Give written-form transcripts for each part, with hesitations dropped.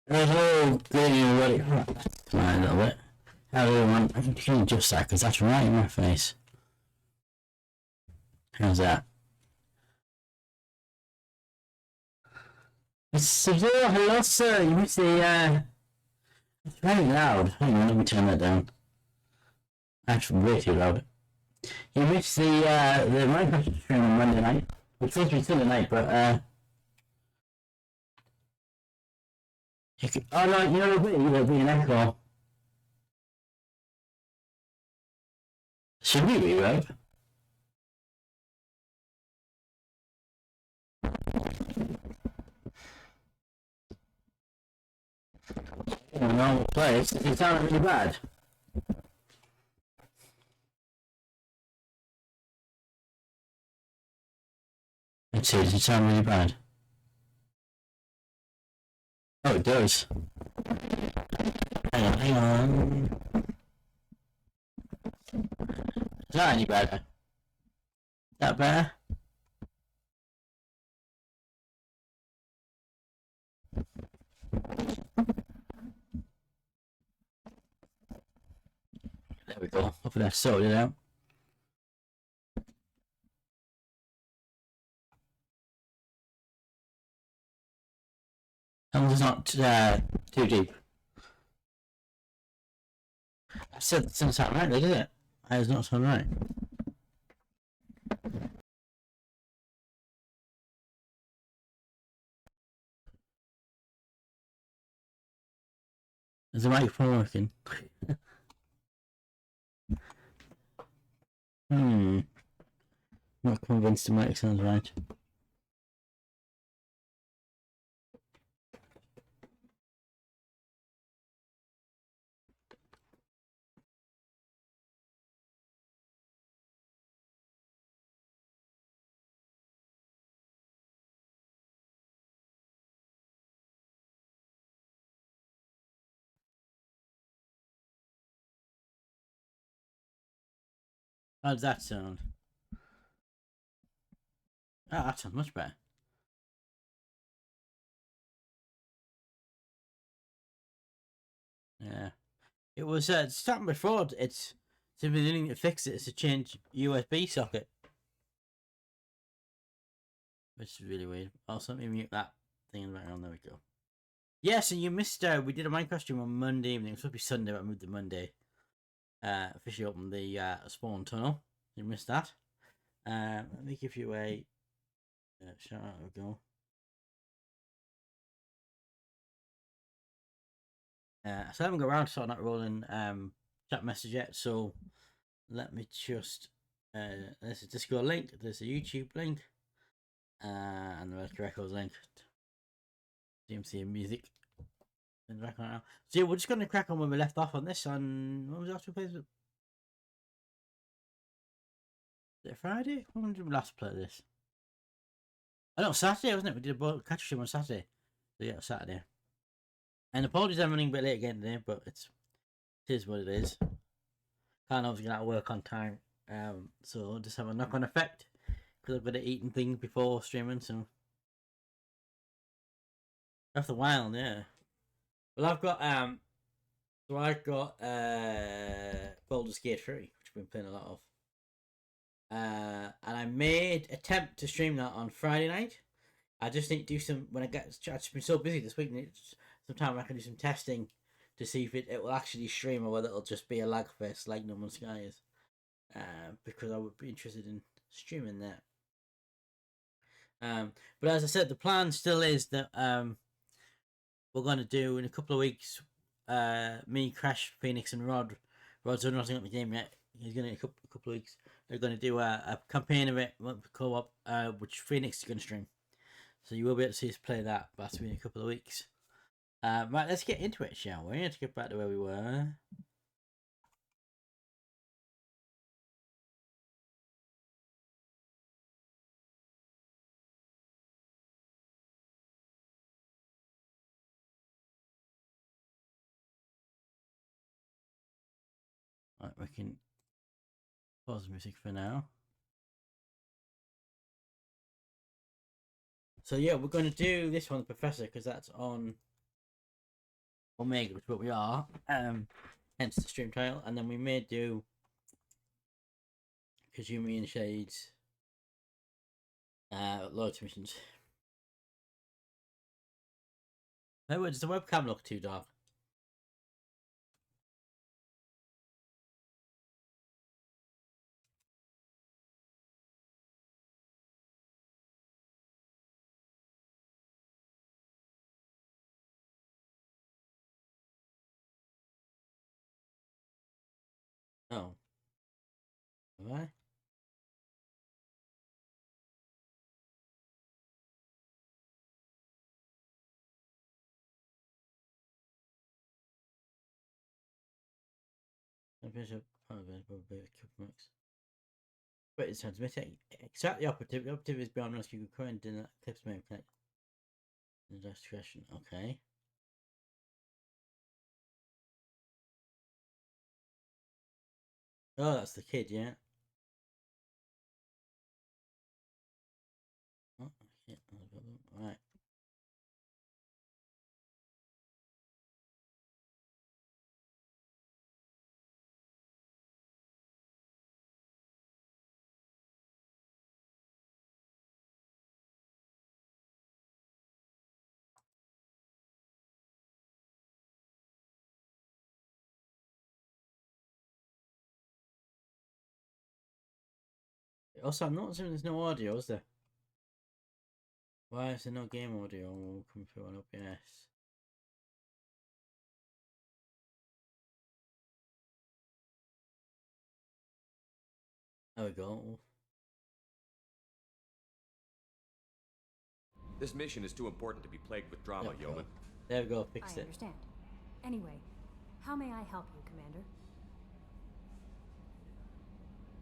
Oh, getting ready. Right, a little bit. How do you want? I can adjust that because that's right in my face. How's that? Hello, sir. You missed the. It's very loud. Hang on, let me turn that down. Actually, way too loud. You missed the Minecraft stream on Monday night. It's supposed to be Sunday night, but oh no, you know there'll be an echo. Should we reverb? In a normal place, it sounded really bad. Let's see, does it sound really bad? Oh, it does. Hang on. Is that any better? Is that better? There we go. Hopefully that sorted it out. As long as it's not too deep. I said it doesn't sound right, does it? It does not sound right. Is the microphone working? Not convinced the mic sounds right. How does that sound? Ah, that sounds much better. Yeah. It was starting before. It's the beginning to fix it is to change USB socket. Which is really weird. Also, let me mute that thing in the background. There we go. Yeah, so you missed. We did a Minecraft stream on Monday evening. It was supposed to be Sunday, but I moved to Monday. Officially opened the spawn tunnel. You missed that. Let me give you a shout out. There we go. So I haven't got around to sorting out rolling chat message yet. So let me just. There's a Discord link. There's a YouTube link. And the Red Records link. DMC music in the background now. So yeah, we're just gonna crack on when we left off on this. On when was the last we played? Is it Friday? When did we last play this? I know Saturday, wasn't it? We did a catch stream on Saturday. So yeah, Saturday. And apologies, I'm running a bit late again today, but it is what it is. Can't obviously get out of work on time, so just have a knock-on effect because I've got to eat and things before streaming. So after a while, yeah. Well, I've got Baldur's Gate 3, which I've been playing a lot of. And I made attempt to stream that on Friday night. I just need to do some when I get. I've just been so busy this week. Sometime I can do some testing to see if it will actually stream or whether it'll just be a lag fest like No Man's Sky is. Because I would be interested in streaming that. But as I said, the plan still is that we're going to do in a couple of weeks. Me, Crash, Phoenix, and Rod. Rod's not in the game yet. He's going to in a couple of weeks. They're going to do a campaign of it, co-op, which Phoenix is going to stream. So you will be able to see us play that. But that's in a couple of weeks. Right, let's get into it, shall we? Let's get back to where we were. Right, we can pause the music for now. So yeah, we're going to do this one, the Professor, because that's on Omega, which is what we are. Hence the stream title, and then we may do Kazumi and Shades loyalty missions. Oh, does the webcam look too dark? Oh. Have I? But it's transmitting exactly operative. The operative is beyond rescue current in that clips may connect. Discretion. Okay. Oh, that's the kid, yeah. Oh, yeah, right. Also, I'm not assuming there's no audio, is there? Why is there no game audio coming through on OBS? There we go. This mission is too important to be plagued with drama, Yeoman. There we go, fixed it. I understand. Anyway, how may I help you, Commander?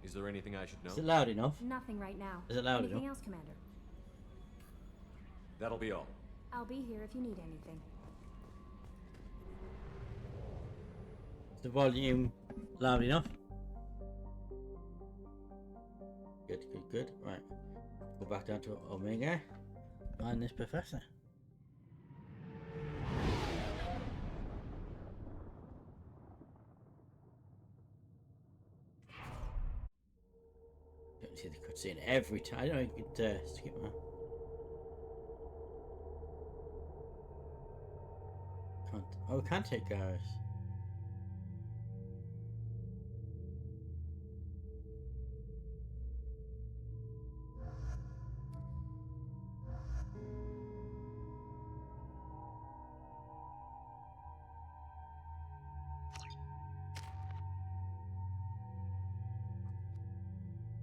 Is there anything I should know? Is it loud enough? Nothing right now. Is it loud Anything enough? else, Commander? That'll be all. I'll be here if you need anything. Is the volume loud enough? Good, good, good. Right. Go back down to Omega. Find this professor. Don't see the cutscene every time. I don't know if you could skip that. Can't. Oh, we can take Garrus.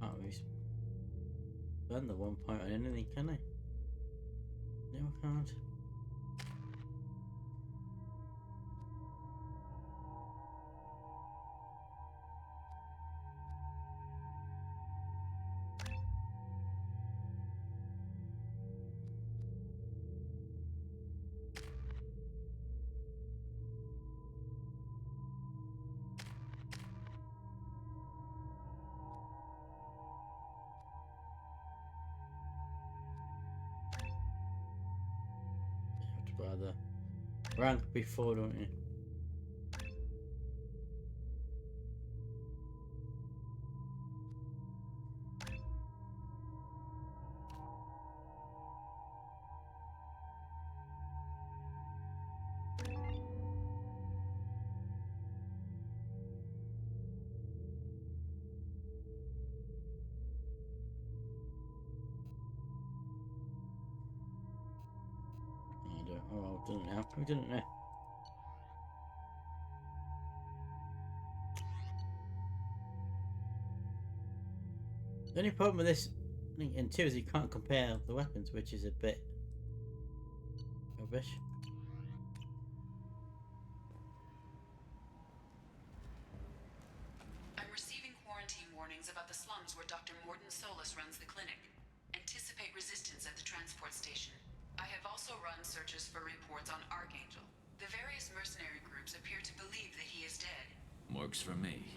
Can't really spend the 1 point on anything, can I? No, I can't. You have to buy the rank before, don't you? I don't. Oh, I've done it now. We've done it now. The only problem with this in 2 is you can't compare the weapons, which is a bit rubbish. I'm receiving quarantine warnings about the slums where Dr. Morden Solus runs the clinic. Anticipate resistance at the transport station. I have also run searches for reports on Archangel. The various mercenary groups appear to believe that he is dead. Works for me.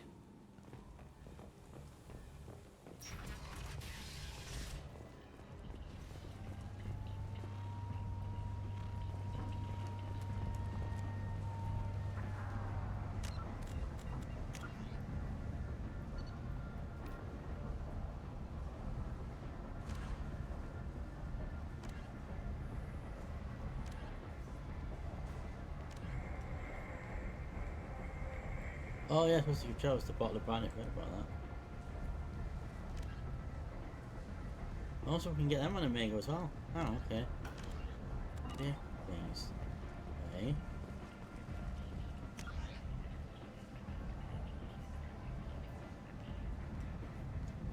Oh yeah, supposed to show us the bottle of brand. Forgot about that. Also, we can get them on Amigo as well. Oh, okay. Yeah, things. Okay.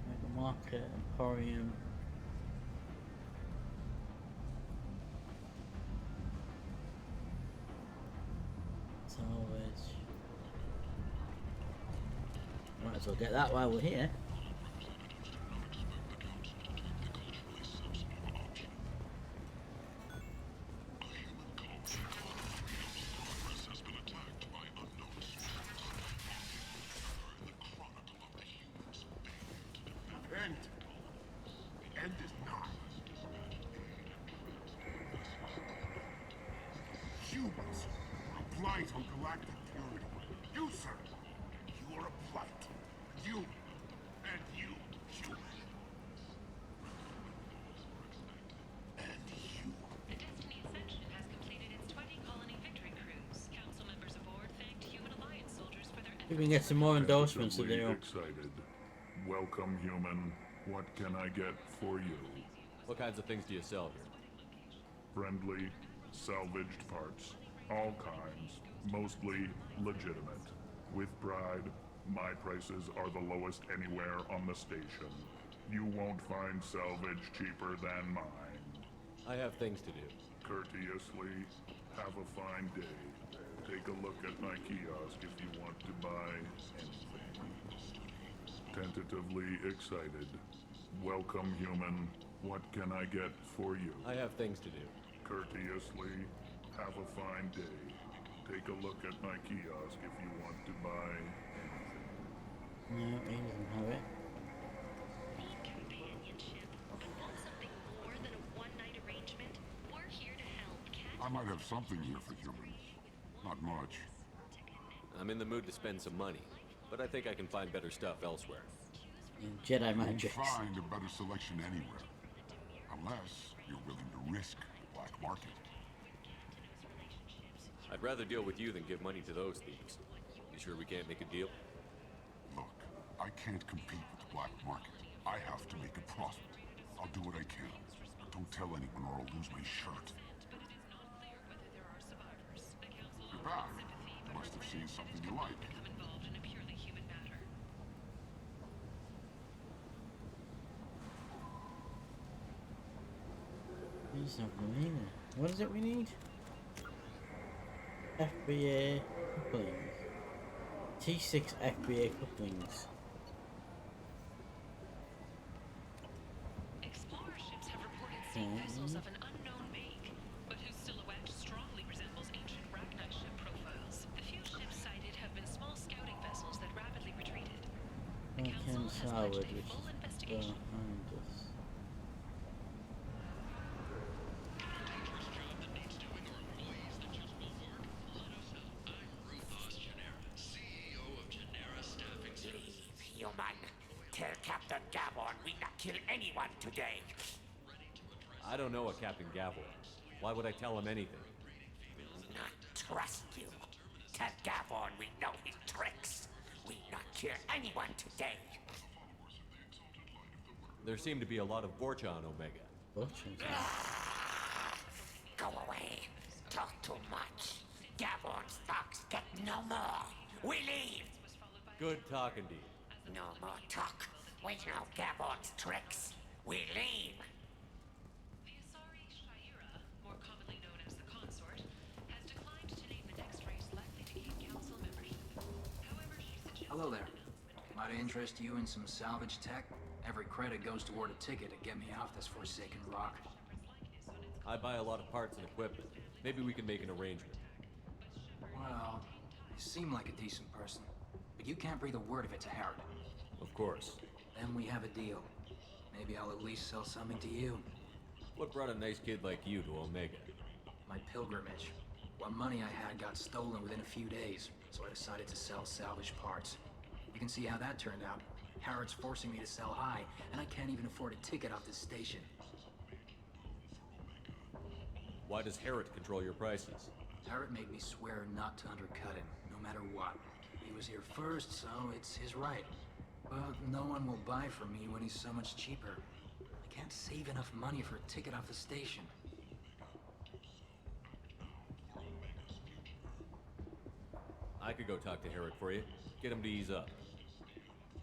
Mega Market, Emporium. Salvage. Might as well get that while we're here. The end is not. Humans are a blight on galactic purity. You, sir, you are a blight. You and you, human. And you. The Destiny Ascension has completed its 20-colony victory cruise. Council members aboard thanked Human Alliance soldiers for their efforts. We can get some more endorsements to do. Excited. Welcome, human. What can I get for you? What kinds of things do you sell here? Friendly, salvaged parts. All kinds. Mostly legitimate. With pride, my prices are the lowest anywhere on the station. You won't find salvage cheaper than mine. I have things to do. Courteously, have a fine day. Take a look at my kiosk if you want to buy anything. Tentatively excited. Welcome, human. What can I get for you? I have things to do. Courteously, have a fine day. Take a look at my kiosk if you want to buy anything. No, he doesn't have it. Need companionship, but want something more than a one-night arrangement? We're here to help. I might have something here for humans. Not much. I'm in the mood to spend some money, but I think I can find better stuff elsewhere. And Jedi You won't Magic. find a better selection anywhere. Unless you're willing to risk the black market. I'd rather deal with you than give money to those thieves. You sure we can't make a deal? Look, I can't compete with the black market. I have to make a profit. I'll do what I can. Don't tell anyone or I'll lose my shirt. You're back. You must have seen something you like. Involved in a purely human matter. He's not going either. What is it we need? FBA couplings. T6 FBA couplings. Explorer ships have reported seeing vessels of an unknown make, but whose silhouette strongly resembles ancient Rachni ship profiles. The few ships sighted have been small scouting vessels that rapidly retreated. The council has Salvage, pledged a which full is investigation. behind us. Human. Tell Captain Gavon we not kill anyone today. I don't know a Captain Gavel. Why would I tell him anything? Not trust you. Tell Gavon we know his tricks. We not kill anyone today. There seem to be a lot of Borcha on Omega. Butchers. Go away. Talk too much. Gavon's thugs get no more. We leave. Good talking to you. No more talk. We know Gavon's tricks. We leave. The Asari Shaira, more commonly known as the Consort, has declined to name the next race likely to gain council membership. However, she suggests... Hello there. Might I interest you in some salvage tech? Every credit goes toward a ticket to get me off this forsaken rock. I buy a lot of parts and equipment. Maybe we can make an arrangement. Well, you seem like a decent person, but you can't breathe a word of it to Harrod. Of course. Then we have a deal. Maybe I'll at least sell something to you. What brought a nice kid like you to Omega? My pilgrimage. What money I had got stolen within a few days, so I decided to sell salvage parts. You can see how that turned out. Harrod's forcing me to sell high, and I can't even afford a ticket off this station. Why does Herod control your prices? Harrod made me swear not to undercut him, no matter what. He was here first, so it's his right. But no one will buy from me when he's so much cheaper. I can't save enough money for a ticket off the station. I could go talk to Herod for you. Get him to ease up.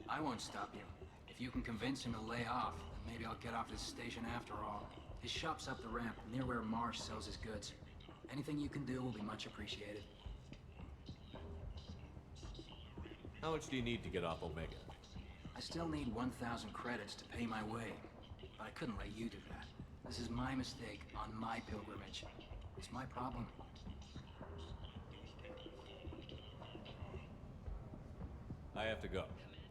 I won't stop you. If you can convince him to lay off, then maybe I'll get off this station after all. His shop's up the ramp, near where Marsh sells his goods. Anything you can do will be much appreciated. How much do you need to get off Omega? I still need 1,000 credits to pay my way, but I couldn't let you do that. This is my mistake on my pilgrimage. It's my problem. I have to go.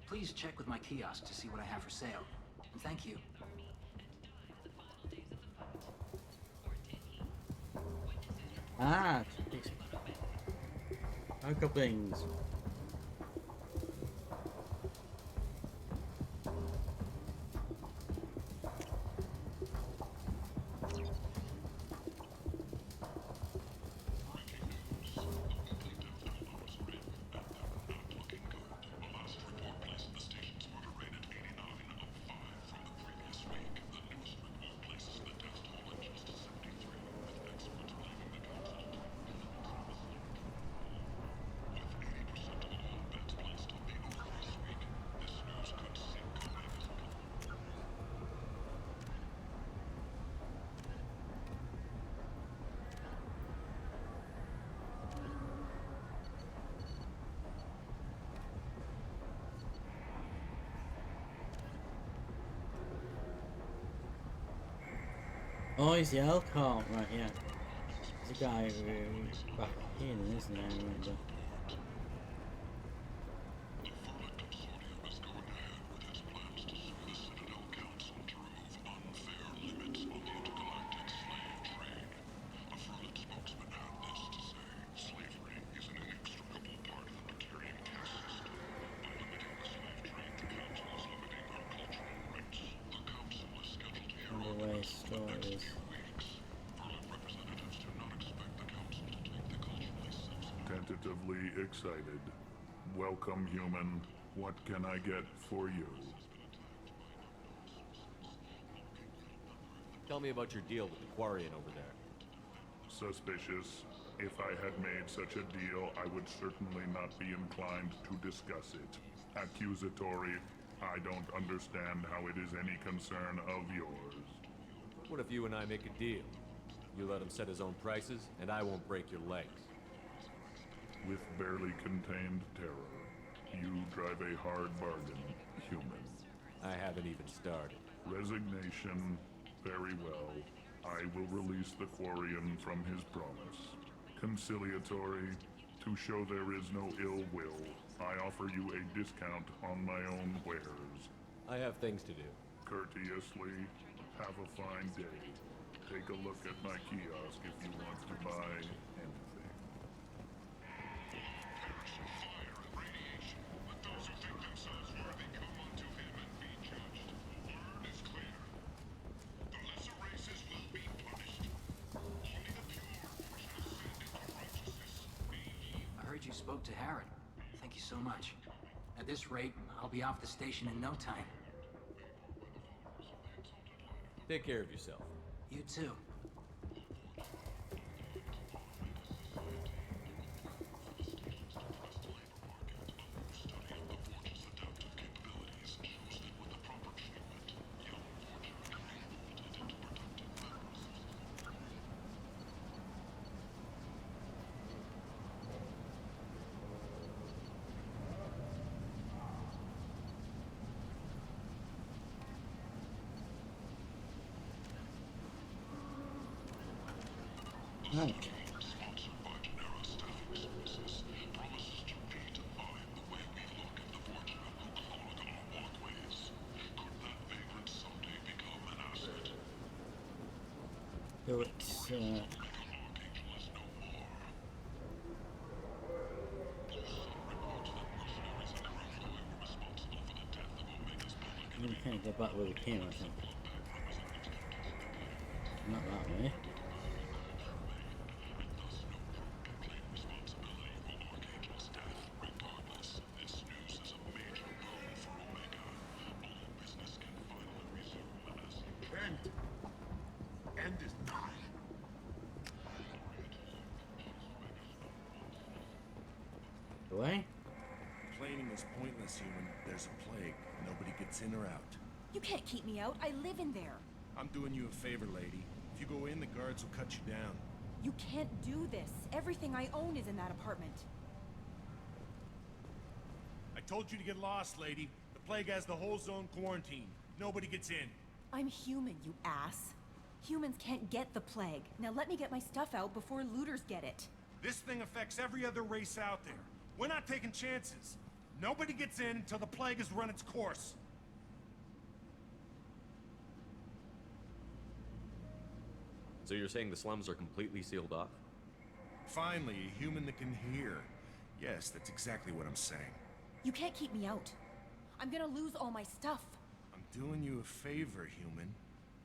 Please check with my kiosk to see what I have for sale. And thank you. Ah, a couple things. Oh, he's the alcohol, right? Yeah, there's a guy back here, isn't there? I remember. Stories. Tentatively excited. Welcome, human. What can I get for you? Tell me about your deal with the Quarian over there. Suspicious. If I had made such a deal, I would certainly not be inclined to discuss it. Accusatory. I don't understand how it is any concern of yours. What if you and I make a deal? You let him set his own prices, and I won't break your legs. With barely contained terror, you drive a hard bargain, human. I haven't even started. Resignation. Very well. I will release the Quarian from his promise. Conciliatory. To show there is no ill will, I offer you a discount on my own wares. I have things to do. Courteously. Have a fine day. Take a look at my kiosk if you want to buy anything. Fire and radiation. Let those who think themselves worthy come unto him and be judged. Word is clear. The lesser races will be punished. Only the pure portion of sin and righteousness may ye. I heard you spoke to Herod. Thank you so much. At this rate, I'll be off the station in no time. Take care of yourself. You too. Okay. So it's we can't go back where we came, I think. Not that way. Away? Complaining is pointless, human. There's a plague. Nobody gets in or out. You can't keep me out. I live in there. I'm doing you a favor, lady. If you go in, the guards will cut you down. You can't do this. Everything I own is in that apartment. I told you to get lost, lady. The plague has the whole zone quarantined. Nobody gets in. I'm human, you ass. Humans can't get the plague. Now let me get my stuff out before looters get it. This thing affects every other race out there. We're not taking chances. Nobody gets in until the plague has run its course. So you're saying the slums are completely sealed off? Finally, a human that can hear. Yes, that's exactly what I'm saying. You can't keep me out. I'm gonna lose all my stuff. I'm doing you a favor, human.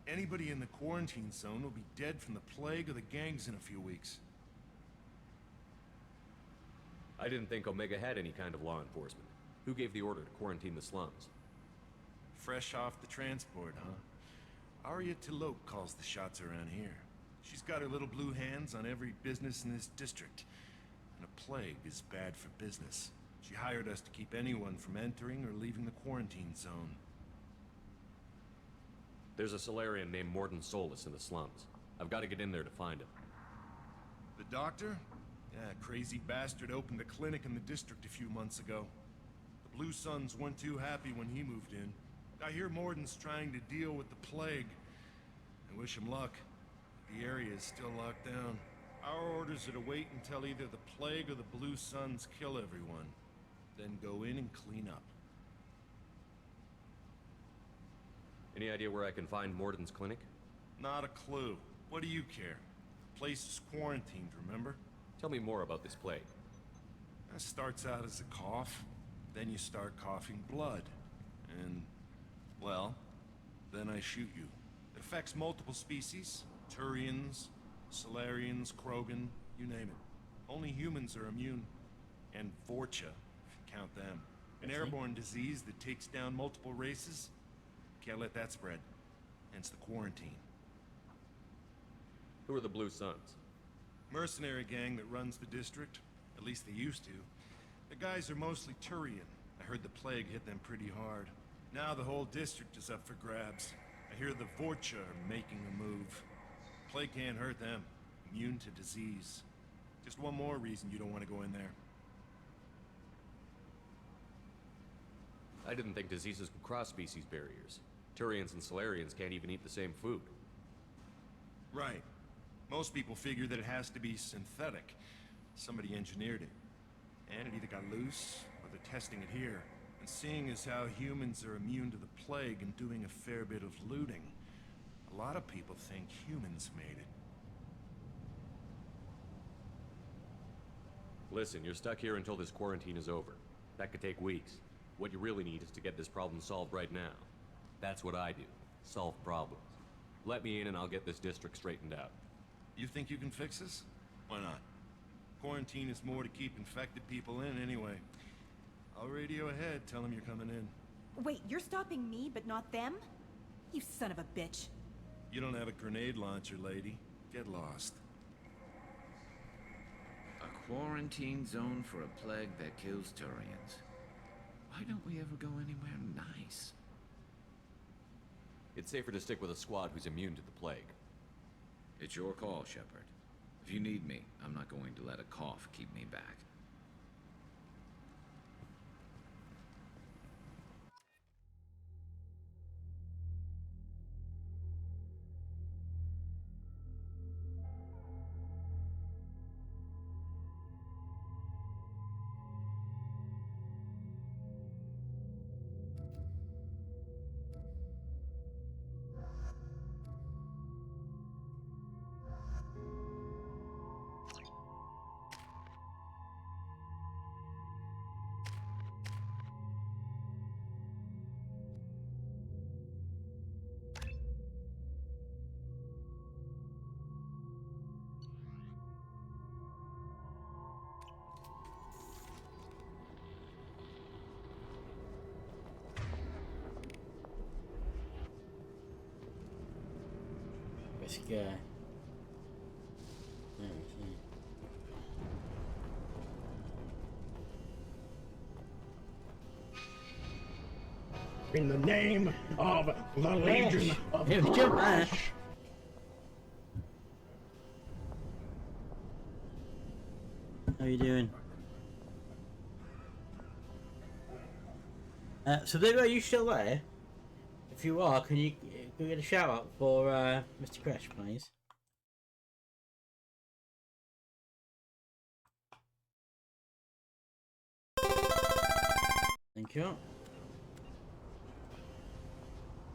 Anybody in the quarantine zone will be dead from the plague or the gangs in a few weeks. I didn't think Omega had any kind of law enforcement. Who gave the order to quarantine the slums? Fresh off the transport, huh? Arya Tilok calls the shots around here. She's got her little blue hands on every business in this district. And a plague is bad for business. She hired us to keep anyone from entering or leaving the quarantine zone. There's a Solarian named Morden Solus in the slums. I've got to get in there to find him. The doctor? Yeah, crazy bastard opened a clinic in the district a few months ago. The Blue Suns weren't too happy when he moved in. I hear Morden's trying to deal with the plague. I wish him luck. The area is still locked down. Our orders are to wait until either the plague or the Blue Suns kill everyone. Then go in and clean up. Any idea where I can find Morden's clinic? Not a clue. What do you care? The place is quarantined, remember? Tell me more about this plague. It starts out as a cough, then you start coughing blood. And, well, then I shoot you. It affects multiple species. Turians, Solarians, Krogan, you name it. Only humans are immune. And Vorcha, if you count them. An airborne disease that takes down multiple races. Can't let that spread. Hence the quarantine. Who are the Blue Suns? Mercenary gang that runs the district. At least they used to. The guys are mostly Turian. I heard the plague hit them pretty hard. Now the whole district is up for grabs. I hear the Vorcha are making a move. Plague can't hurt them. Immune to disease. Just one more reason you don't want to go in there. I didn't think diseases could cross species barriers. Turians and Solarians can't even eat the same food. Right. Most people figure that it has to be synthetic. Somebody engineered it. And it either got loose, or they're testing it here. And seeing as how humans are immune to the plague and doing a fair bit of looting, a lot of people think humans made it. Listen, you're stuck here until this quarantine is over. That could take weeks. What you really need is to get this problem solved right now. That's what I do. Solve problems. Let me in and I'll get this district straightened out. You think you can fix this? Why not? Quarantine is more to keep infected people in anyway. I'll radio ahead, tell them you're coming in. Wait, you're stopping me, but not them? You son of a bitch. You don't have a grenade launcher, lady. Get lost. A quarantine zone for a plague that kills Turians. Why don't we ever go anywhere nice? It's safer to stick with a squad who's immune to the plague. It's your call, Shepard. If you need me, I'm not going to let a cough keep me back. This guy. There we see. In the name of the Legion of Here we jump there. Flesh. How you doing? So there, are you still there? If you are, can you get a shout out for Mr. Crash, please? Thank you.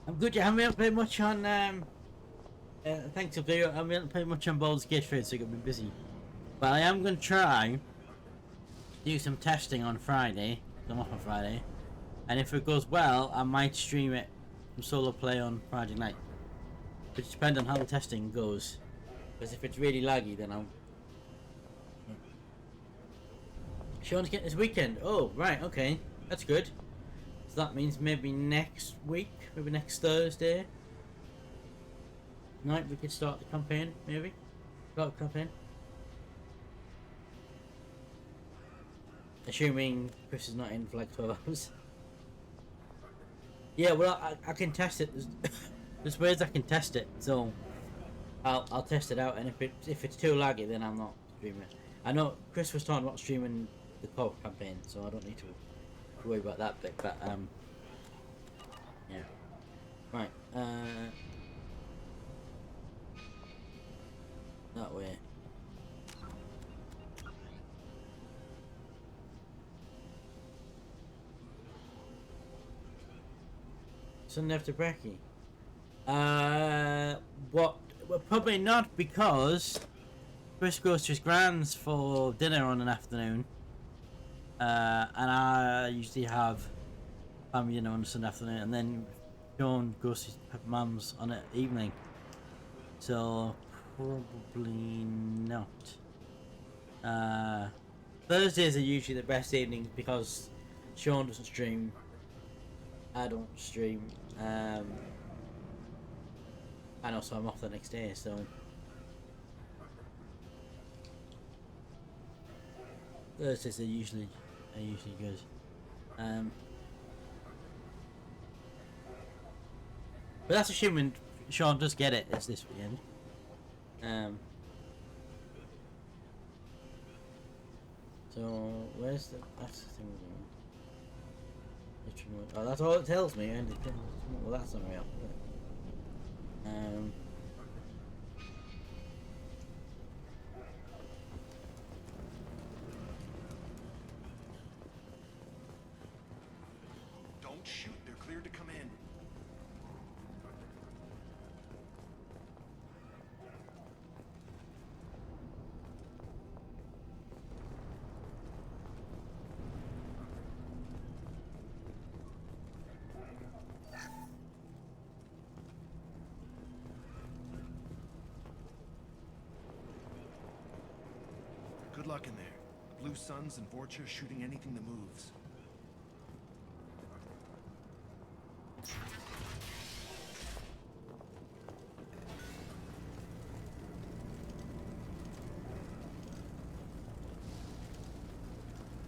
I'm good. I haven't been able to play much on. Thanks, Video. I haven't been able to play much on Baldur's Gate 3, so I'm gonna be busy. But I am going to try do some testing on Friday. I'm off on Friday, and if it goes well, I might stream it from solo play on Friday night. It depends on how the testing goes. Because if it's really laggy, then I'll. Sean's getting this weekend. Oh, right, okay, that's good. So that means maybe next week, maybe next Thursday night, we could start the campaign. Maybe start the campaign. Assuming Chris is not in for like 12 hours. Yeah, well, I can test it. There's ways I can test it, so I'll test it out. And if it's too laggy, then I'm not streaming it. I know Chris was talking about streaming the co-op campaign, so I don't need to worry about that bit. But yeah, right. That way. Sunday after brekkie. What? Well, probably not, because Chris goes to his grand's for dinner on an afternoon, and I usually have family dinner on a Sunday afternoon, and then Sean goes to his mum's on an evening. So probably not. Thursdays are usually the best evenings because Sean doesn't stream. I don't stream. And also I'm off the next day, so Thursdays are usually good. But that's assuming Sean does get it as this weekend. So where's that's the thing we're doing. Oh, that's all it tells me, and well, that's not real. Don't shoot, they're cleared to come in. Good luck in there. The Blue Suns and Vorcha shooting anything that moves.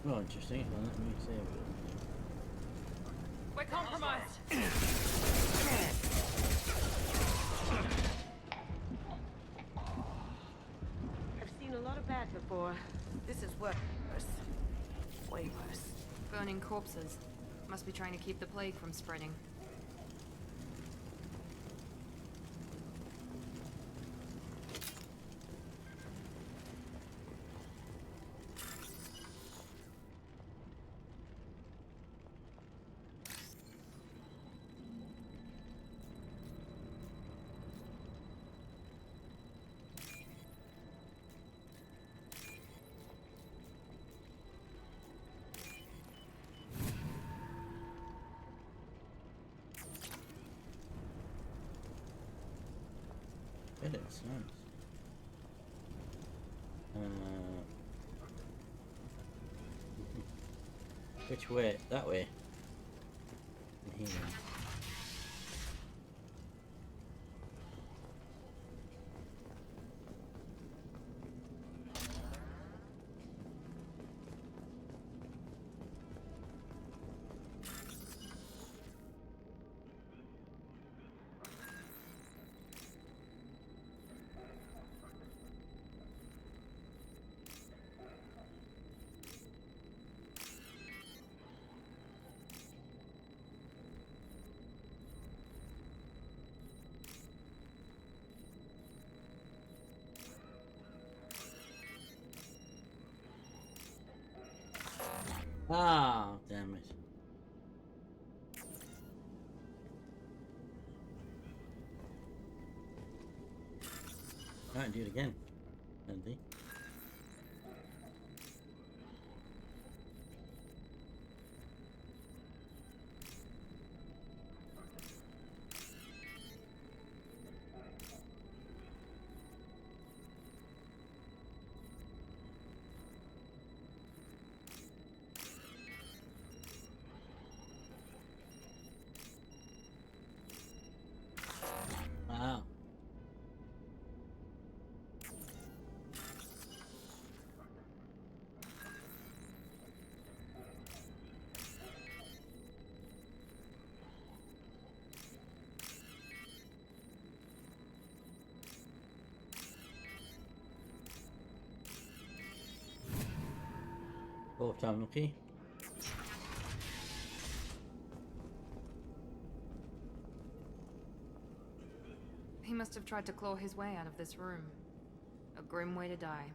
Oh, interesting. Well, let me see. We're compromised. I've seen a lot of bad before. This is worse. Way worse. Burning corpses. Must be trying to keep the plague from spreading. It is nice. Which way? That way. And here. Ah, damn it. Alright, do it again. Andy. Wow. Fourth time lucky. He must have tried to claw his way out of this room. A grim way to die.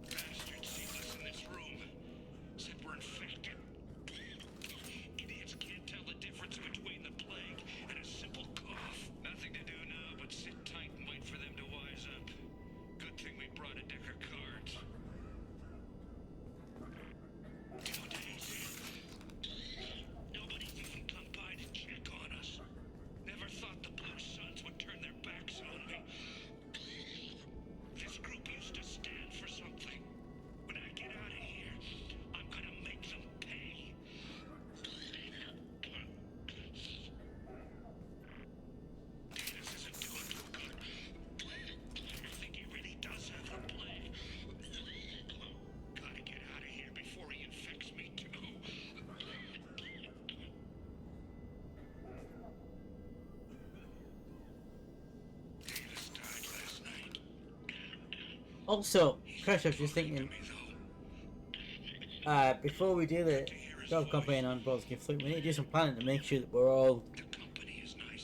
Bastards seen us in this room. Said we're infected. Idiots can't tell the difference between the plague and a simple cough. Nothing to do now but sit tight and wait for them to wise up. Good thing we brought a deck of cards. 2 days in. Nobody's even come by to check on us. Never thought the Blue Suns would turn their backs on me. This group used to stand for something. When I get out of here, I'm gonna make them pay. This isn't doing too good. I think he really does have the plague. Gotta get out of here before he infects me too. Davis died last night. Also, Crash, I was just thinking, before we do the job campaign on Baldur's Gate 3, we need to do some planning to make sure that we're all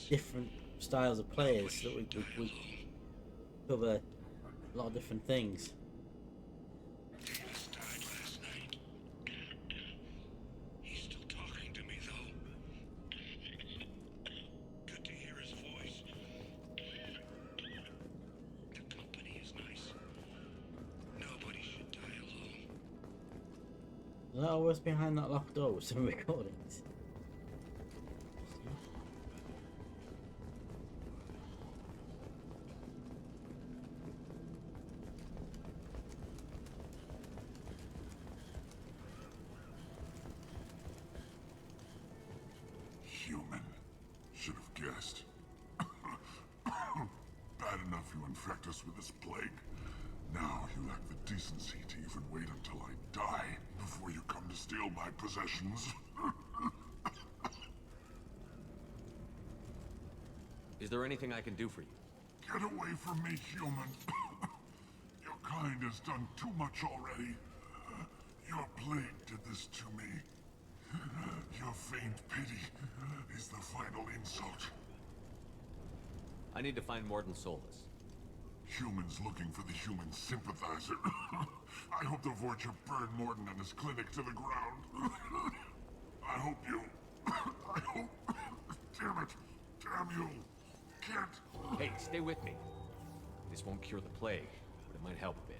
different styles of players, so that we cover a lot of different things. Davis died last night. He's still talking to me, though. Good to hear his voice. The company is nice. Nobody should die alone. Is that always behind that locked door with some recordings? Human. Should have guessed. Bad enough you infect us with this plague. Now you lack the decency to even wait until I die before you come to steal my possessions. Is there anything I can do for you? Get away from me, human. Your kind has done too much already. Your plague did this to me. Your faint pity is the final insult. I need to find Morton Solus. Humans looking for the human sympathizer. I hope the Vorcha burn Morton and his clinic to the ground. I hope you... I hope... Damn it. Damn you. Can't... Hey, stay with me. This won't cure the plague, but it might help a bit.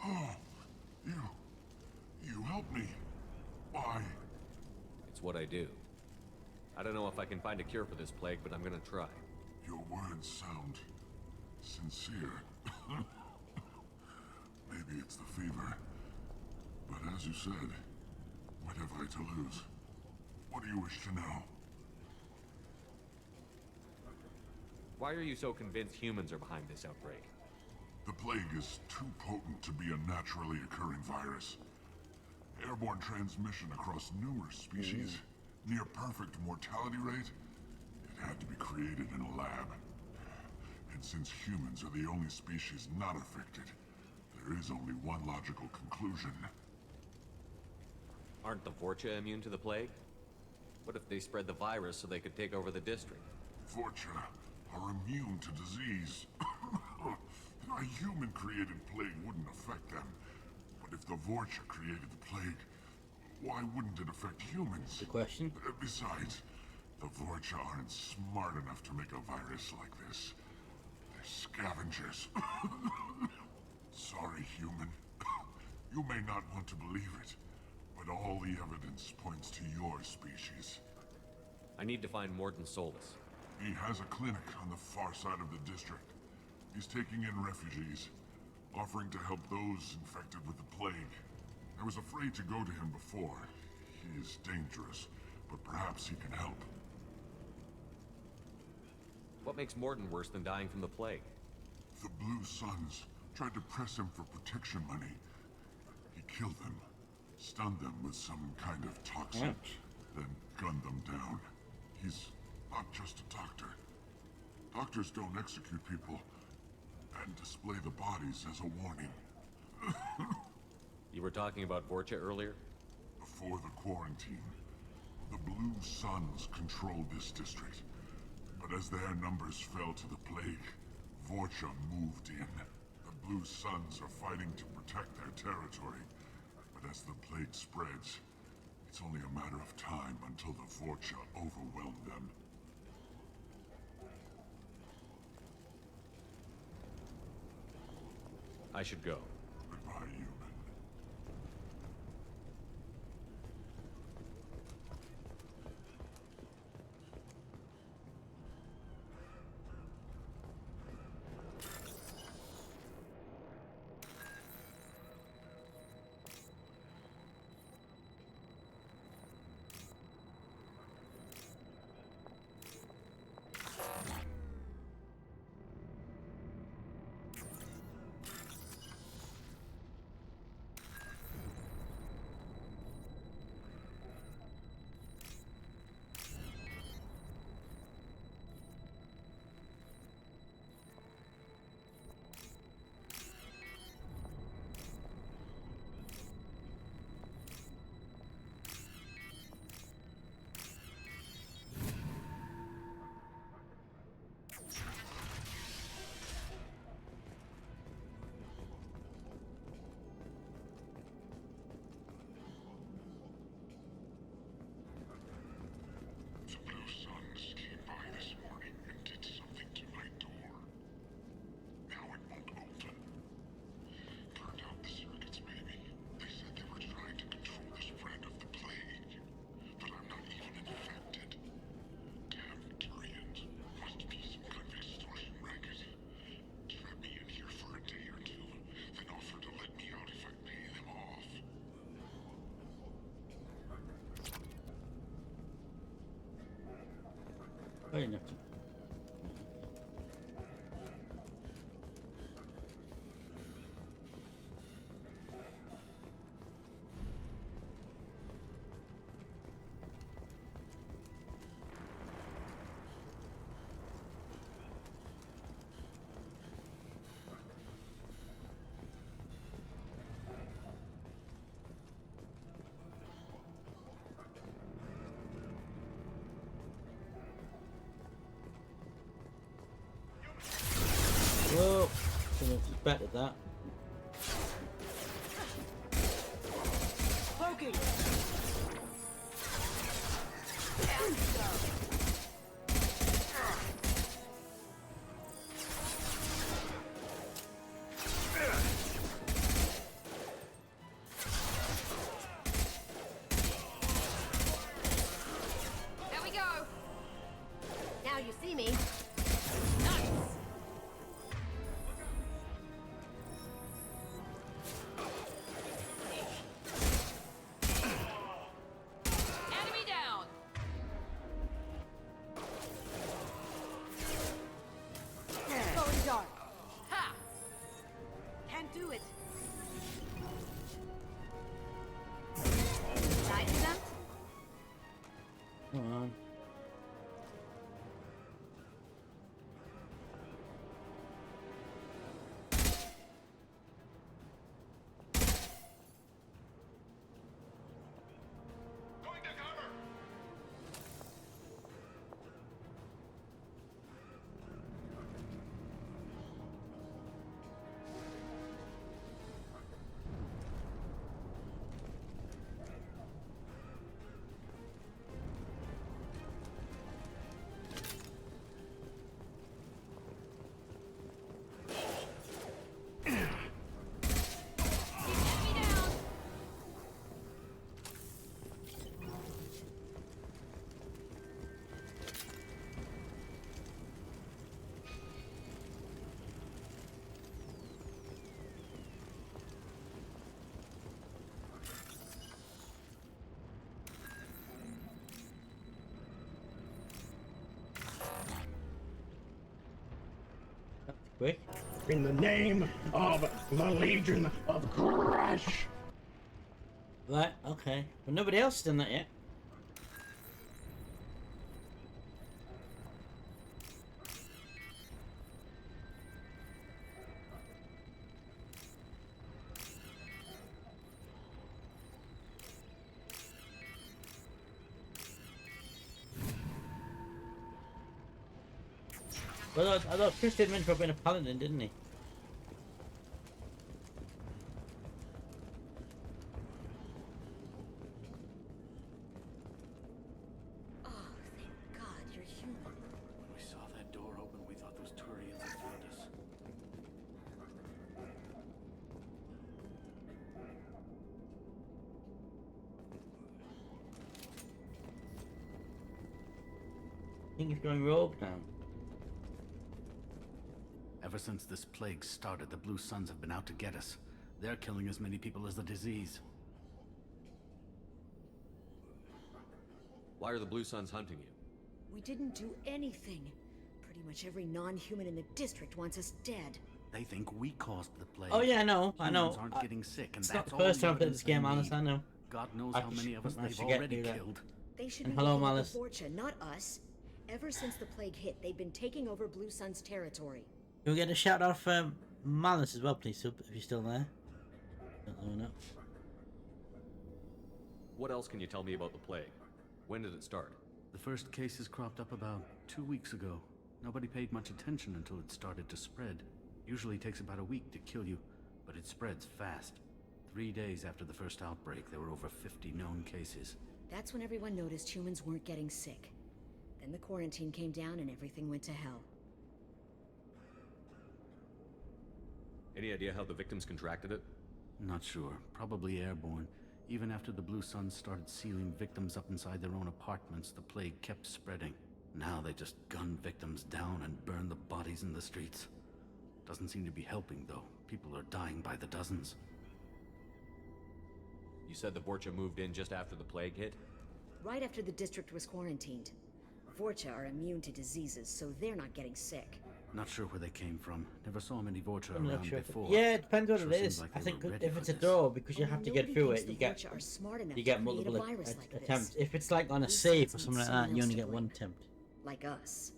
Oh, you helped me. Why? It's what I do. I don't know if I can find a cure for this plague, but I'm gonna try. Your words sound sincere. Maybe it's the fever. But as you said, what have I to lose? What do you wish to know? Why are you so convinced humans are behind this outbreak? The plague is too potent to be a naturally occurring virus. Airborne transmission across numerous species, near perfect mortality rate. It had to be created in a lab. And since humans are the only species not affected, there is only one logical conclusion. Aren't the Vorcha immune to the plague? What if they spread the virus so they could take over the district? Vorcha are immune to disease. A human-created plague wouldn't affect them. But if the Vorcha created the plague, why wouldn't it affect humans? Good question. Besides, the Vorcha aren't smart enough to make a virus like this. They're scavengers. Sorry, human. You may not want to believe it, but all the evidence points to your species. I need to find Morden Solus. He has a clinic on the far side of the district. He's taking in refugees, offering to help those infected with the plague. I was afraid to go to him before. He is dangerous, but perhaps he can help. What makes Morden worse than dying from the plague? The Blue Suns tried to press him for protection money. He killed them, stunned them with some kind of toxin, then gunned them down. He's not just a doctor. Doctors don't execute people and display the bodies as a warning. You were talking about Vorcha earlier? Before the quarantine, the Blue Suns controlled this district. But as their numbers fell to the plague, Vorcha moved in. The Blue Suns are fighting to protect their territory. But as the plague spreads, it's only a matter of time until the Vorcha overwhelm them. I should go. Goodbye, human. Very enough. Whoa! Shouldn't have expected that. Smoking! There we go! Now you see me. quick. In the name of the Legion of Crash. Right, okay. But nobody else has done that yet. Well, I thought Chris did mention about being a paladin, didn't he? Oh, thank God you're human. When we saw that door open, we thought those Turians had found us. I think he's going rogue now. Ever since this plague started, the Blue Suns have been out to get us. They're killing as many people as the disease. Why are the Blue Suns hunting you? We didn't do anything. Pretty much every non-human in the district wants us dead. They think we caused the plague. Oh yeah, I know. Humans aren't getting sick, and it's that's not the first all time I've played this game, Alice. I know. God knows how many of us they've forget already that. killed. They should And be hello, looking at Malice. the Vorcha, not us. Ever since the plague hit, they've been taking over Blue Sun's territory. Can we get a shout out for Malice as well, please, Sub, if you're still there? Don't know. What else can you tell me about the plague? When did it start? The first cases cropped up about 2 weeks ago. Nobody paid much attention until it started to spread. Usually takes about a week to kill you, but it spreads fast. 3 days after the first outbreak, there were over 50 known cases. That's when everyone noticed humans weren't getting sick. Then the quarantine came down and everything went to hell. Any idea how the victims contracted it? Not sure. Probably airborne. Even after the Blue Suns started sealing victims up inside their own apartments, the plague kept spreading. Now they just gun victims down and burn the bodies in the streets. Doesn't seem to be helping, though. People are dying by the dozens. You said the Vorcha moved in just after the plague hit? Right after the district was quarantined. Vorcha are immune to diseases, so they're not getting sick. Not sure where they came from. Never saw many Vorcha I'm not around sure. before. Yeah, it depends what Sure it seems is. like I they think were ready if for it's a this. door, because you Only have to get nobody through thinks it, the you get Vorcha are smart enough you to get create a multiple virus like this. attempts. If it's like on a Blue safe or Suns something like need that, someone you else only to get blame. one attempt. Like us.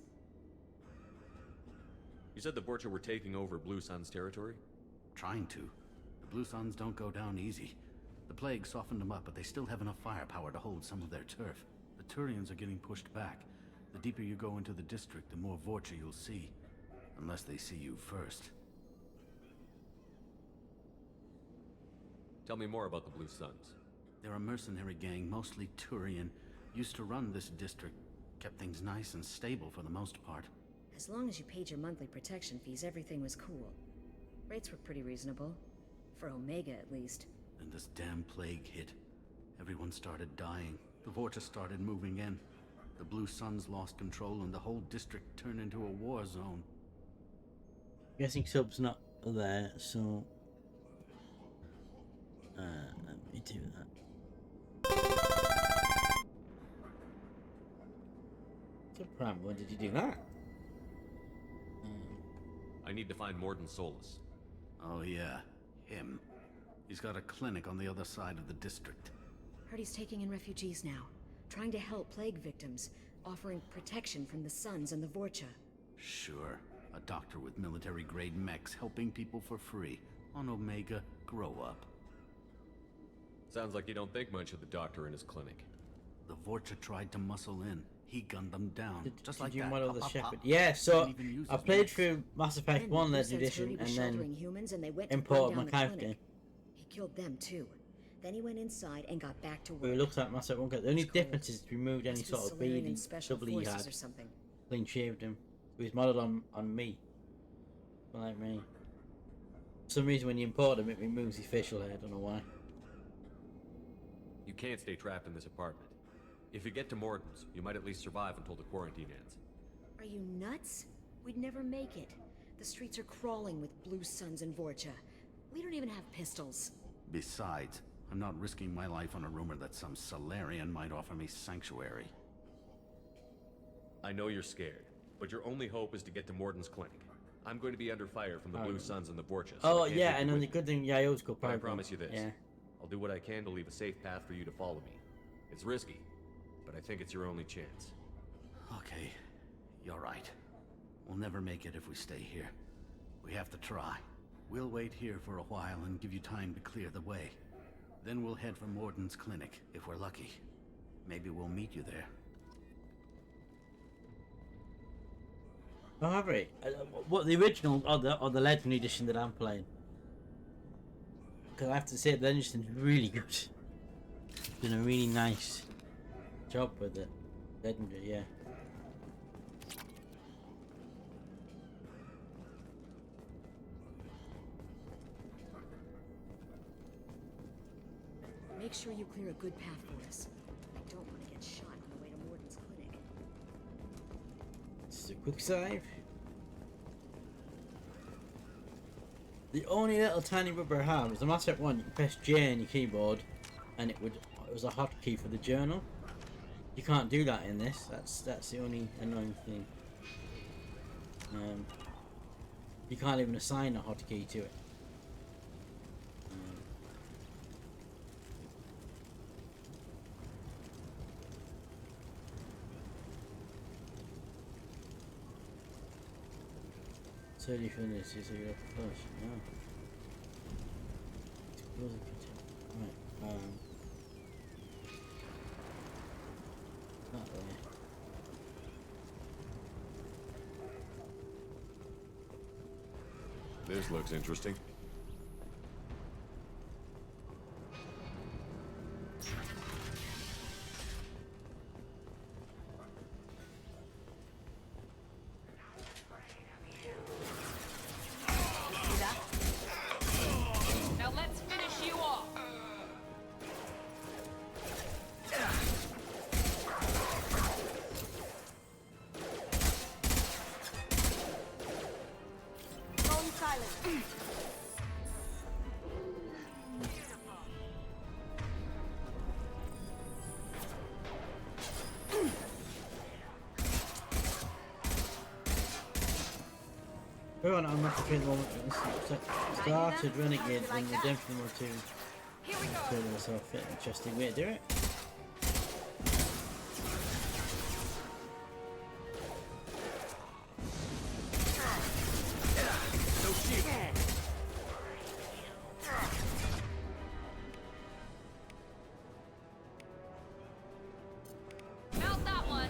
You said the Vorcha were taking over Blue Sun's territory? Trying to. The Blue Suns don't go down easy. The plague softened them up, but they still have enough firepower to hold some of their turf. The Turians are getting pushed back. The deeper you go into the district, the more Vorcha you'll see. Unless they see you first. Tell me more about the Blue Suns. They're a mercenary gang, mostly Turian. Used to run this district. Kept things nice and stable for the most part. As long as you paid your monthly protection fees, everything was cool. Rates were pretty reasonable. For Omega, at least. Then this damn plague hit. Everyone started dying. The Vorcha started moving in. The Blue Suns lost control and the whole district turned into a war zone. Guessing Sub's not there, so let me do that. Good plan. When did you do that? I need to find Morden Solus. Oh yeah, him. He's got a clinic on the other side of the district. Heard he's taking in refugees now. Trying to help plague victims. Offering protection from the Suns and the Vorcha. Sure. A doctor with military-grade mechs helping people for free. On Omega, grow up. Sounds like you don't think much of the doctor in his clinic. The Vorcha tried to muscle in. He gunned them down. Just like Did you that. model Pop, the pop, shepherd? pop. Yeah, so Didn't even use I his played mechs. through Mass Effect Then 1 the Legendary Blue Suns heard Edition he was and sheltering then humans and they went to imported burn my down the character. clinic. He killed them too. Then he went inside and got back to work. We looked at Mass Effect 1. The only It's difference is removed any Must be sort of Solarian beading, special double he forces had, or something. clean shaved him. He was modelled on me. Like me. For some reason when you import him it removes his facial hair, I don't know why. You can't stay trapped in this apartment. If you get to Morden's, you might at least survive until the quarantine ends. Are you nuts? We'd never make it. The streets are crawling with Blue Suns and Vorcha. We don't even have pistols. Besides, I'm not risking my life on a rumor that some Solarian might offer me sanctuary. I know you're scared, but your only hope is to get to Morden's clinic. I'm going to be under fire from the Blue Suns and the Vorcha. Oh yeah, and then the good thing, yeah, I always go But I private. promise you this. Yeah. I'll do what I can to leave a safe path for you to follow me. It's risky, but I think it's your only chance. Okay, you're right. We'll never make it if we stay here. We have to try. We'll wait here for a while and give you time to clear the way. Then we'll head for Morden's clinic, if we're lucky. Maybe we'll meet you there. Oh, have we? What, the original or the Legendary Edition that I'm playing? Because I have to say, the Legendary Edition is really good. Done a really nice job with it. Legendary, yeah. Make sure you clear a good path for us. I don't want to get shot on the way to Morden's clinic. Just a quick save. The only little tiny rubber I have is the Mass Effect 1. You can press J on your keyboard, and it was a hotkey for the journal. You can't do that in this. That's the only annoying thing. You can't even assign a hotkey to it. So you finish this, so you're push. No. Right. Not there. This looks interesting. Now let's finish you off. Going silent. We're on the moment. Started Renegade and Redemption 1 2. Here we go. Feeling myself fit. Interesting way to do it. Mount that one.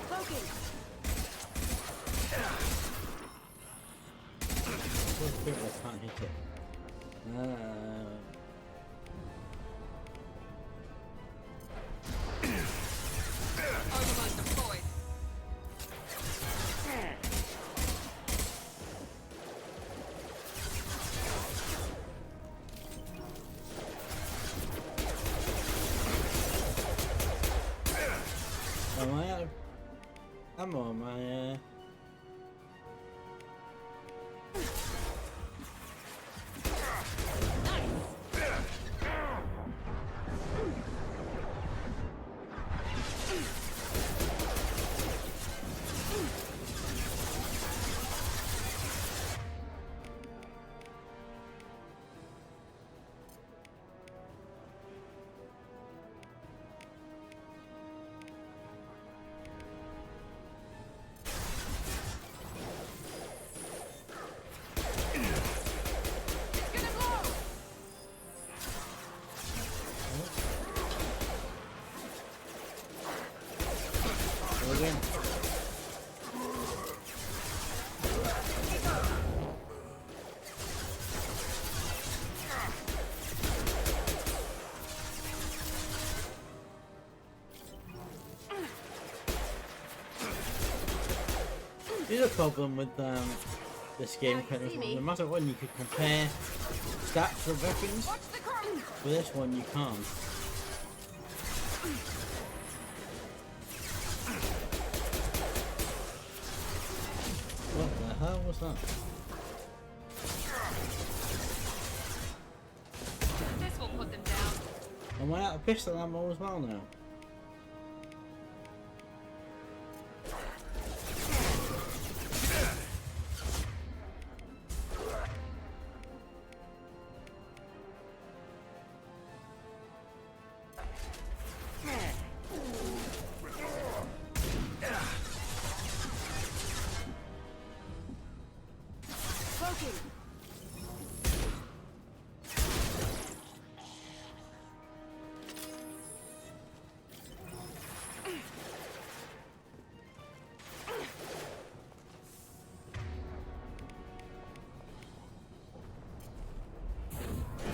Poking. I can't hit it. Overmind deployed. Am I out of ammo? Am I, again? Here's a problem with this game. No matter when you can compare stats of weapons, with this one you can't. What the hell was that? pistol ammo as well now.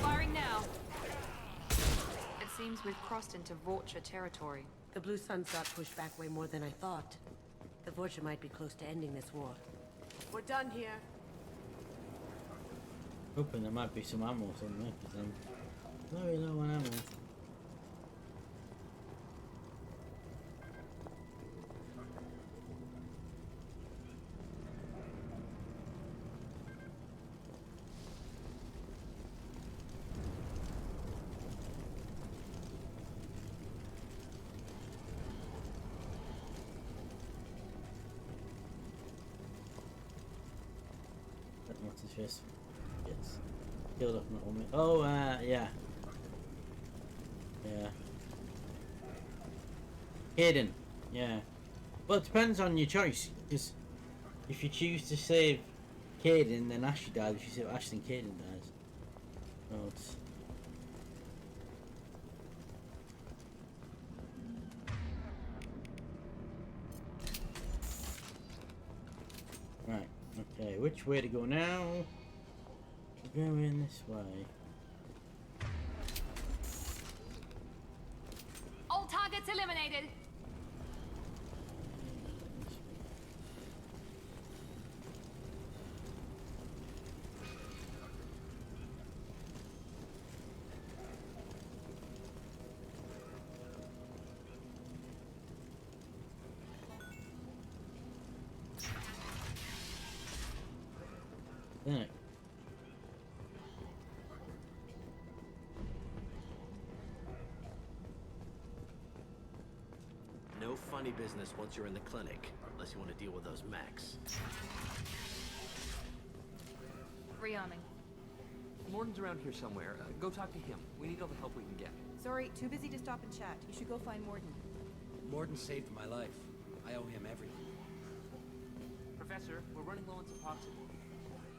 Firing now. It seems we've crossed into Vorcha territory. The Blue Suns got pushed back way more than I thought. The Vorcha might be close to ending this war. We're done here. Hoping there might be some ammo somewhere, because I'm very low on ammo. What's his face? Yes. Killed up not on me. Oh, yeah. Yeah. Hayden. Yeah. Well, it depends on your choice. Because if you choose to save Caden, then Ashley dies. If you save Ashley, then Caden dies. So it's... Right. Okay, which way to go now? We're going this way. All targets eliminated. There. No funny business once you're in the clinic, unless you want to deal with those mechs. Rearming. Morton's around here somewhere. Go talk to him. We need all the help we can get. Sorry, too busy to stop and chat. You should go find Morton. Morton saved my life. I owe him everything. Professor, we're running low on Suboxone.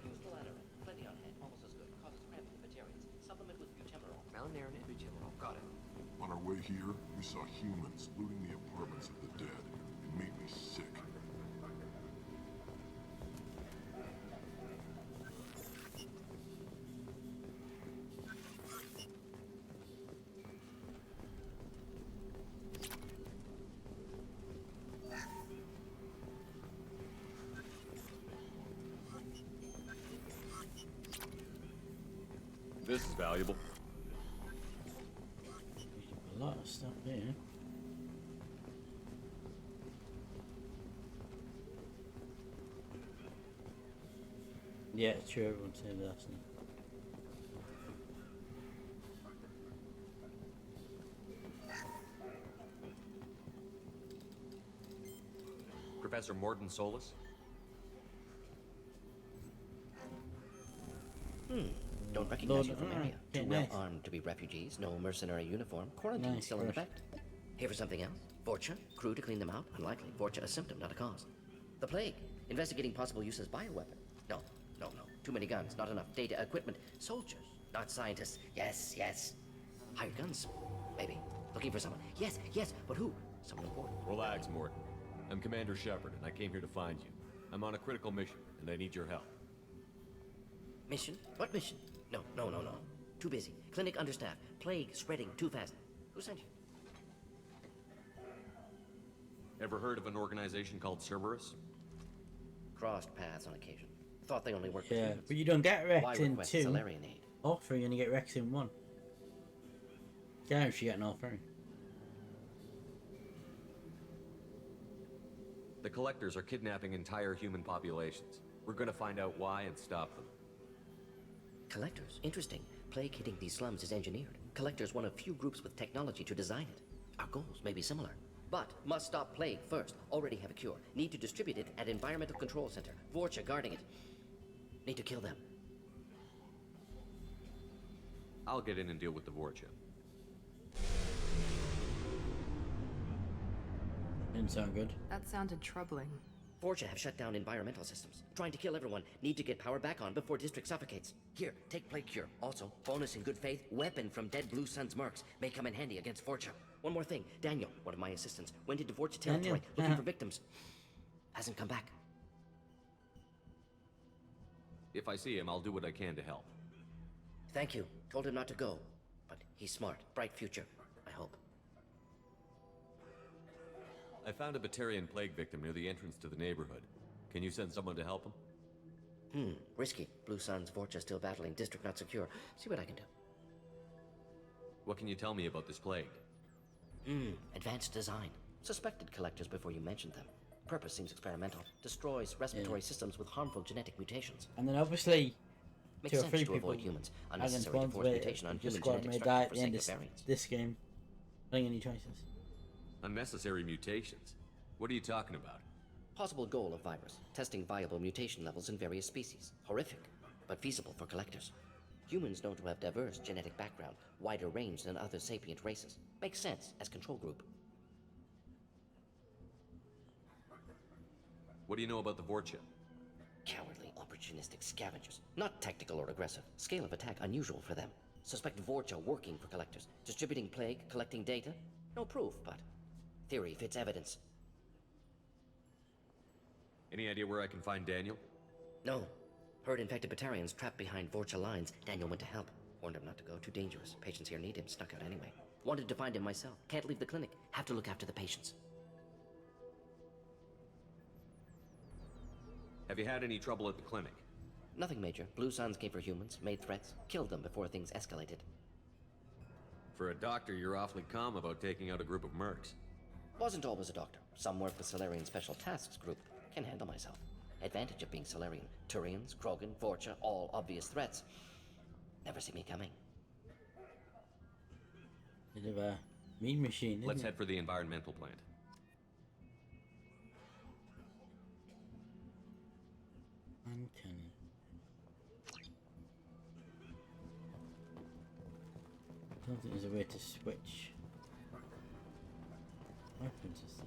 Use the latter. Plenty on hand. Almost as good. Causes cramping if it deteriorates. Supplement with butemerol. Malinarin and butemerol. Got it. On our way here, we saw humans looting the apartments of the dead. It made me sick. This is valuable. A lot of stuff here. Yeah, it's true, everyone saved that. Professor Morton Solus? Don't recognize you from Lord, area. Too okay, well nice. armed to be refugees. No mercenary uniform. Quarantine Nice, still in fresh. effect. Here for something else? Vorcha? Crew to clean them out? Unlikely. Vorcha a symptom, not a cause. The plague. Investigating possible use as bioweapon. No. Too many guns, not enough data, equipment. Soldiers, not scientists. Yes. Hired guns, maybe. Looking for someone. Yes, but who? Someone important. Relax, Morton. I'm Commander Shepard, and I came here to find you. I'm on a critical mission, and I need your help. Mission? What mission? No. Too busy. Clinic understaffed. Plague spreading too fast. Who sent you? Ever heard of an organization called Cerberus? Crossed paths on occasion. Thought they only worked with Yeah, humans. but you don't get Why Rex in request 2 Salarian aid? or 3, and you get Rex in 1. Guarantee you get all 3. The Collectors are kidnapping entire human populations. We're gonna find out why and stop them. Collectors? Interesting. Plague hitting these slums is engineered. Collector's one of few groups with technology to design it. Our goals may be similar. But must stop plague first. Already have a cure. Need to distribute it at Environmental Control Center. Vorcha guarding it. Need to kill them. I'll get in and deal with the Vorcha. Didn't sound good. That sounded troubling. Vorcha have shut down environmental systems. Trying to kill everyone. Need to get power back on before District suffocates. Here, take plague cure. Also, bonus in good faith, weapon from dead Blue Sun's mercs. May come in handy against Vorcha. One more thing. Daniel, one of my assistants, went into Vorcha territory looking for victims. Hasn't come back. If I see him, I'll do what I can to help. Thank you. Told him not to go. But he's smart. Bright future. I hope. I found a Batarian plague victim near the entrance to the neighborhood. Can you send someone to help him? Risky. Blue Sun's Vorcha still battling. District not secure. See what I can do. What can you tell me about this plague? Advanced design. Suspected collectors before you mentioned them. Purpose seems experimental. Destroys respiratory systems with harmful genetic mutations. And then obviously, Makes two or sense three to people avoid humans. and Unnecessary to force mutation on human squad genetic may die structure at for the end sake of of variance. this game. Playing any choices. Unnecessary mutations? What are you talking about? Possible goal of virus. Testing viable mutation levels in various species. Horrific, but feasible for collectors. Humans known to have diverse genetic background, wider range than other sapient races. Makes sense as control group. What do you know about the Vorcha? Cowardly, opportunistic scavengers. Not tactical or aggressive. Scale of attack unusual for them. Suspect Vorcha working for collectors. Distributing plague, collecting data. No proof, but theory fits evidence. Any idea where I can find Daniel? No. Heard infected Batarians trapped behind Vorcha lines. Daniel went to help. Warned him not to go. Too dangerous. Patients here need him. Snuck out anyway. Wanted to find him myself. Can't leave the clinic. Have to look after the patients. Have you had any trouble at the clinic? Nothing major. Blue Suns came for humans, made threats, killed them before things escalated. For a doctor, you're awfully calm about taking out a group of mercs. Wasn't always a doctor. Some work with Solarian Special Tasks Group. Can handle myself. Advantage of being Solarian. Turians, Krogan, Vorcha, all obvious threats. Never see me coming. Bit of a mean machine, isn't Let's it? head for the environmental plant. Uncanny. I don't think there's a way to switch weapons, is there?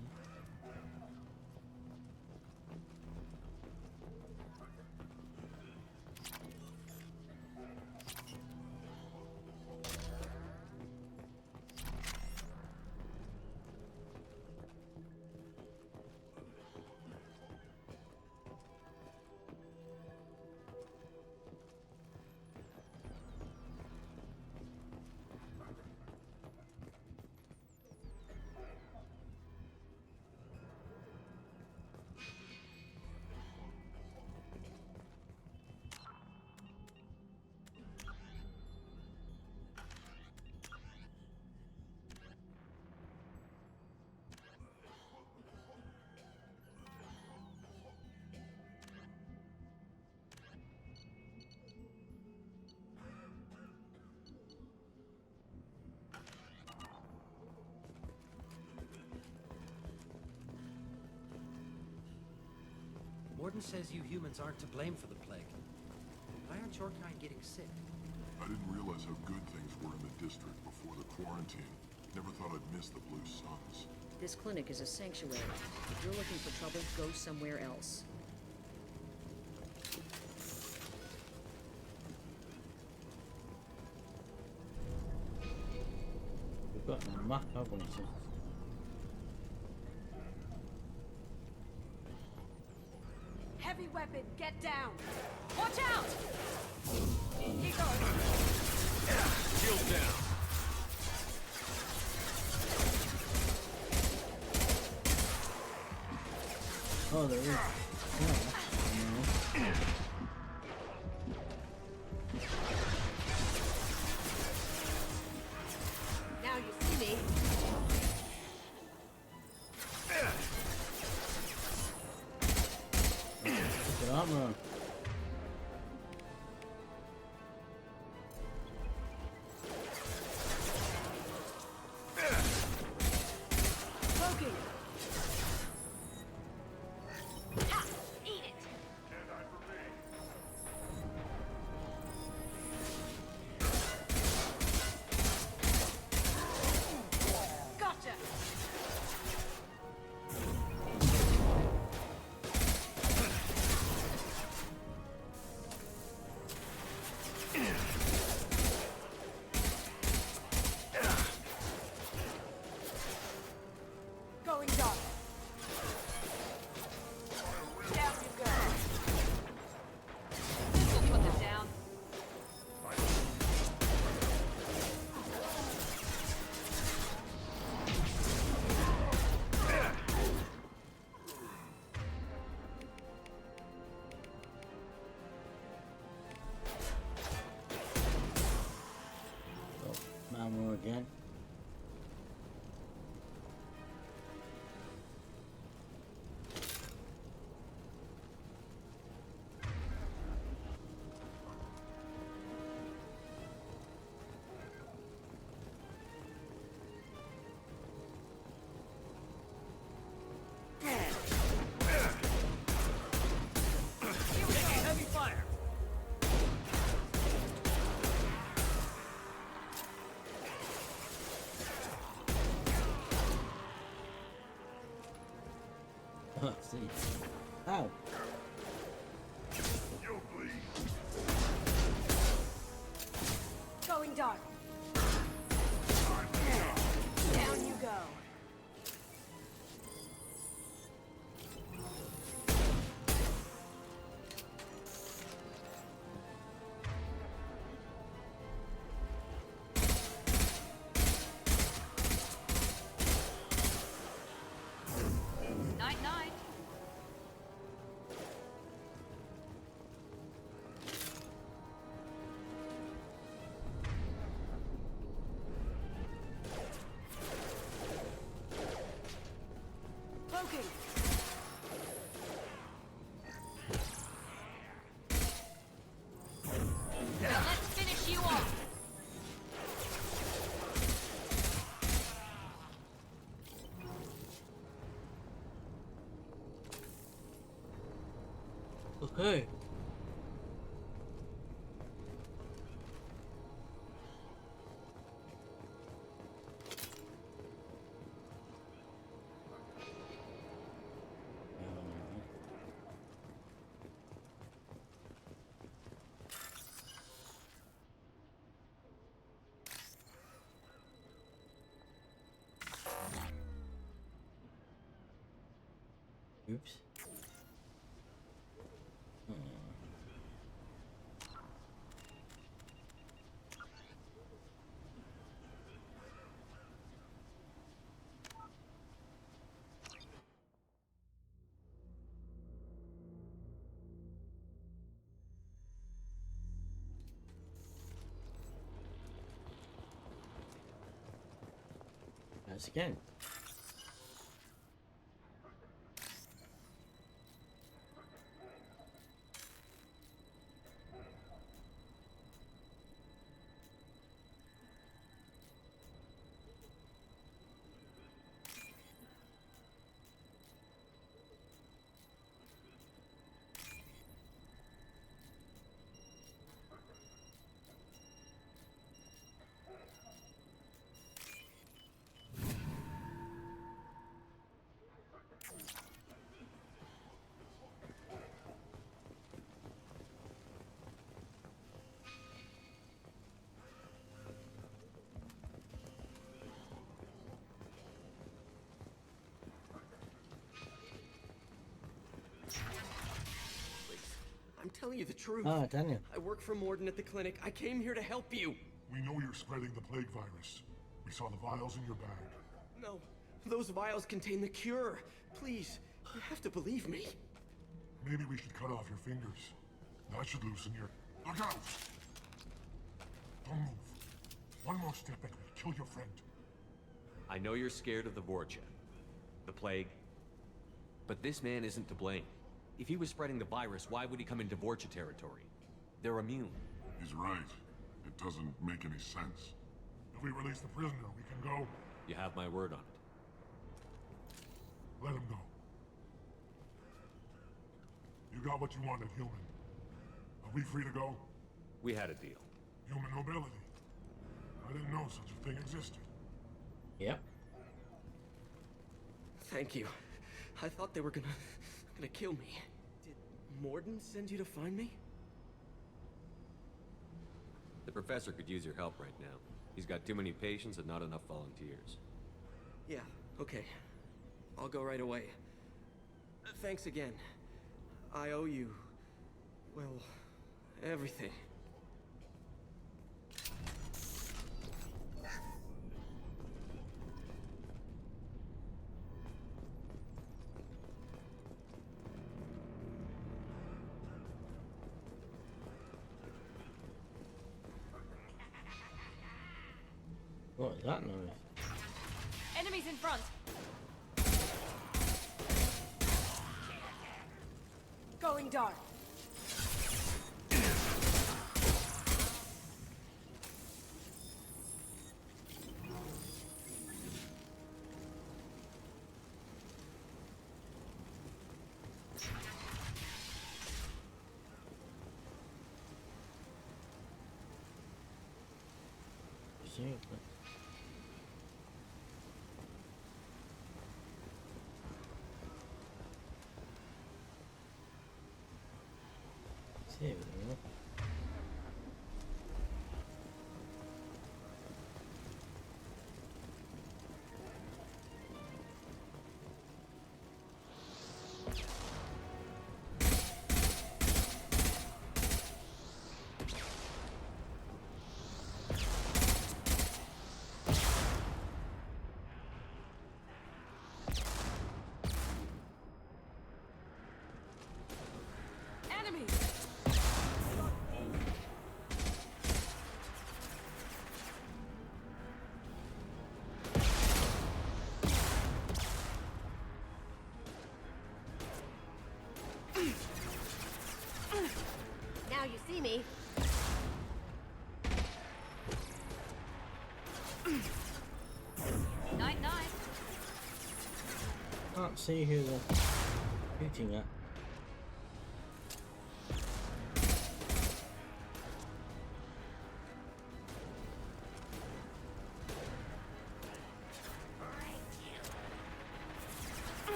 Morden says you humans aren't to blame for the plague. Why aren't your kind getting sick? I didn't realize how good things were in the district before the quarantine. Never thought I'd miss the Blue Suns. This clinic is a sanctuary. If you're looking for trouble, go somewhere else. We've got a map, haven't we? Heavy weapon, get down! Watch out! He goes. Shield down. Oh, there is. Now you see me. Good armor. Let's see. Ow. You'll bleed. Going dark. Down you go. Night night. Cloaking. Let's finish you off. Okay. Oops. Once again. I'm telling you the truth. Ah, Daniel. I work for Morden at the clinic. I came here to help you. We know you're spreading the plague virus. We saw the vials in your bag. No, those vials contain the cure. Please, you have to believe me. Maybe we should cut off your fingers. That should loosen your... Look out! Don't move. One more step and we'll kill your friend. I know you're scared of the Vorcha, the plague, but this man isn't to blame. If he was spreading the virus, why would he come into Vorcha territory? They're immune. He's right. It doesn't make any sense. If we release the prisoner, we can go... You have my word on it. Let him go. You got what you wanted, human. Are we free to go? We had a deal. Human nobility. I didn't know such a thing existed. Yep. Thank you. I thought they were gonna kill me. Did Morden send you to find me? The professor could use your help right now. He's got too many patients and not enough volunteers. Yeah, okay. I'll go right away. Thanks again. I owe you... well, everything. What is that noise? Enemies in front. Going dark. Seriously. Here we go. Now you see me. Night night. Can't see who they're shooting at.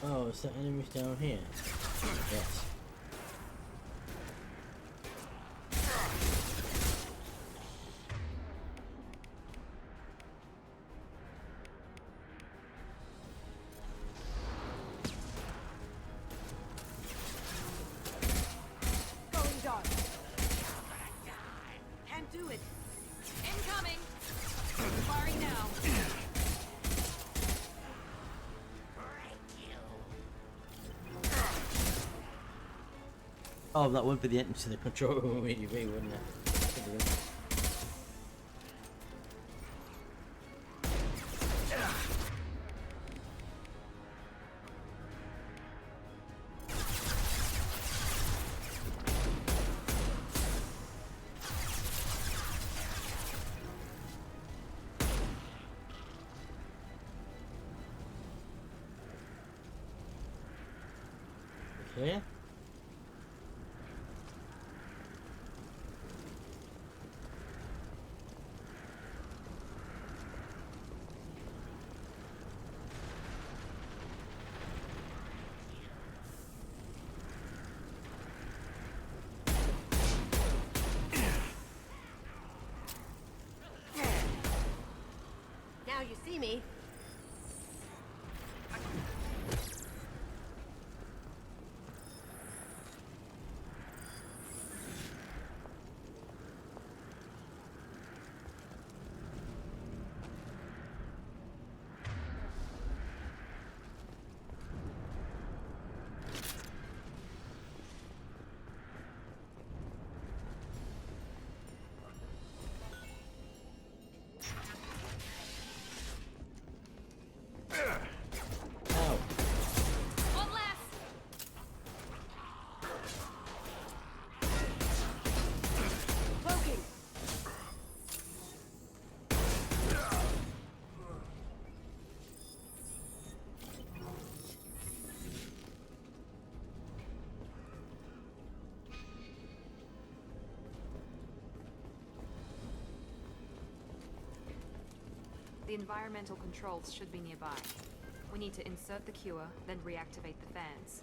Oh, is that enemies down here? Yes. Going dark. Can't do it. Incoming. Firing now. Oh, that would be the entrance to the control room, wouldn't it? Okay. Now you see me. One less. Cloaking. The environmental controls should be nearby. We need to insert the cure, then reactivate the fans.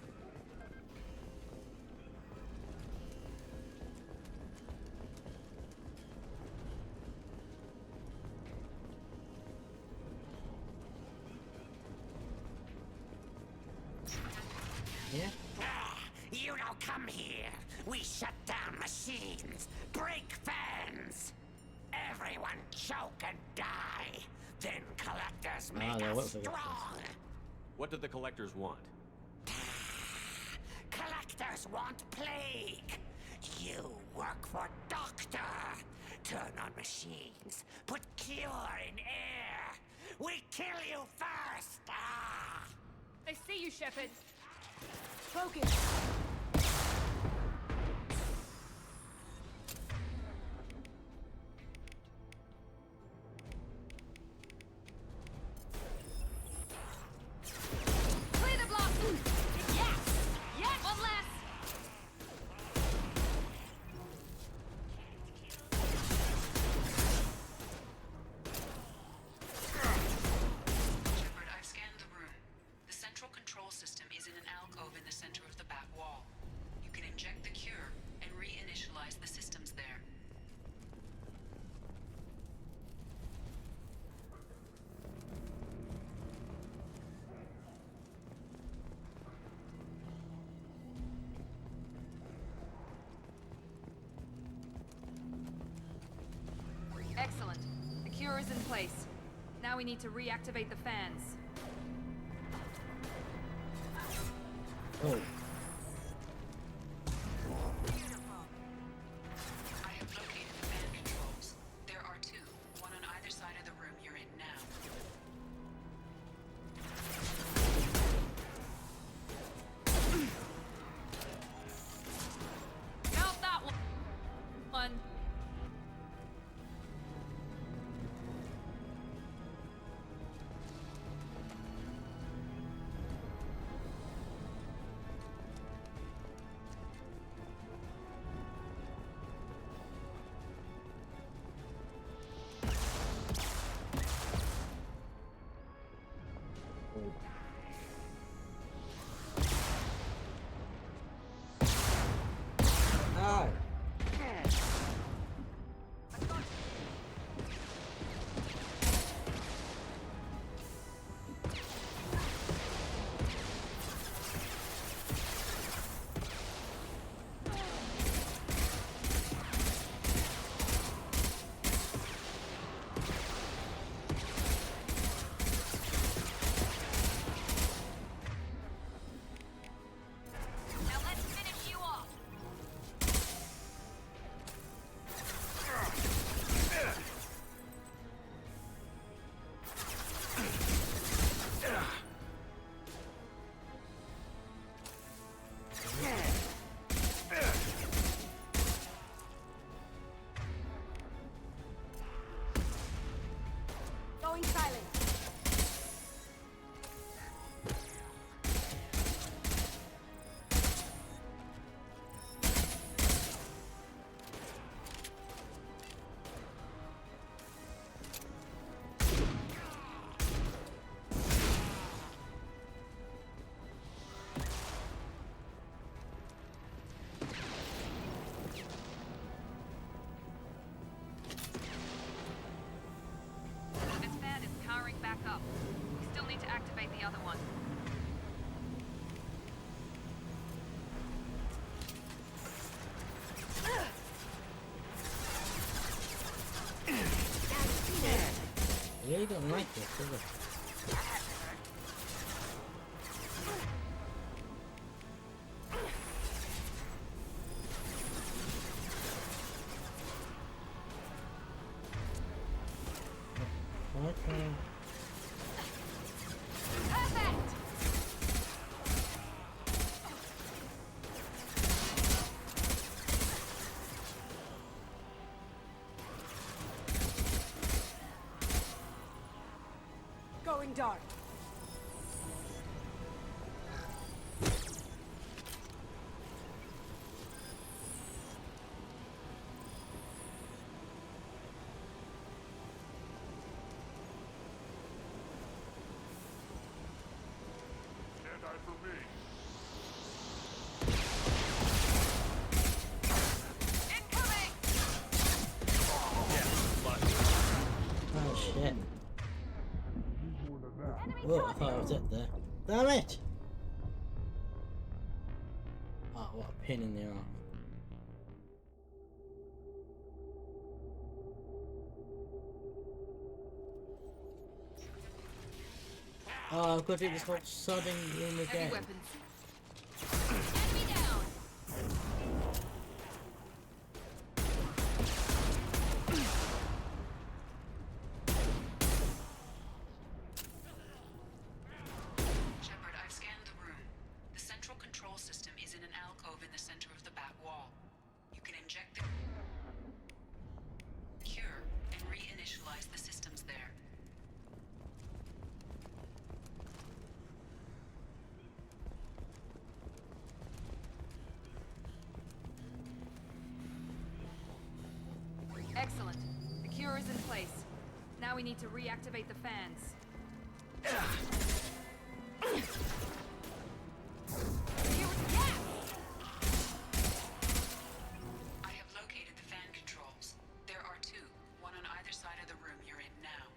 Yeah. You don't come here. We shut down machines, break fans. Everyone choke and die. Then collectors make that us was a good strong. What do the collectors want? Collectors want plague. You work for Doctor. Turn on machines. Put cure in air. We kill you first. Ah! I see you, Shepard. Cloaking. Clear the block. Yes. Yes. One less. Shepard, I've scanned the room. The central control system cure is in place. Now we need to reactivate the fans. Oh. I have located the fan controls. There are two, one on either side of the room you're in now. Mount that one. Ow. Now let's finish you off. Going silent. This fan is powering back up. We still need to activate the other one. Yeah, you don't like this, do you? Okay. Perfect! Going dark. Can't die for me. Incoming! Oh shit. Oh, I thought I was up there. Damn it! Oh, what a pain in the arm. Oh, I've got to do this whole sodding room Heavy again. weapons. Enemy down! Shepard, I've scanned the room. The central control system is in an alcove in the center of the back wall. You can inject the cure and reinitialize the systems there. Excellent. The cure is in place. Now we need to reactivate the fans. I have located the fan controls. There are two, one on either side of the room you're in now.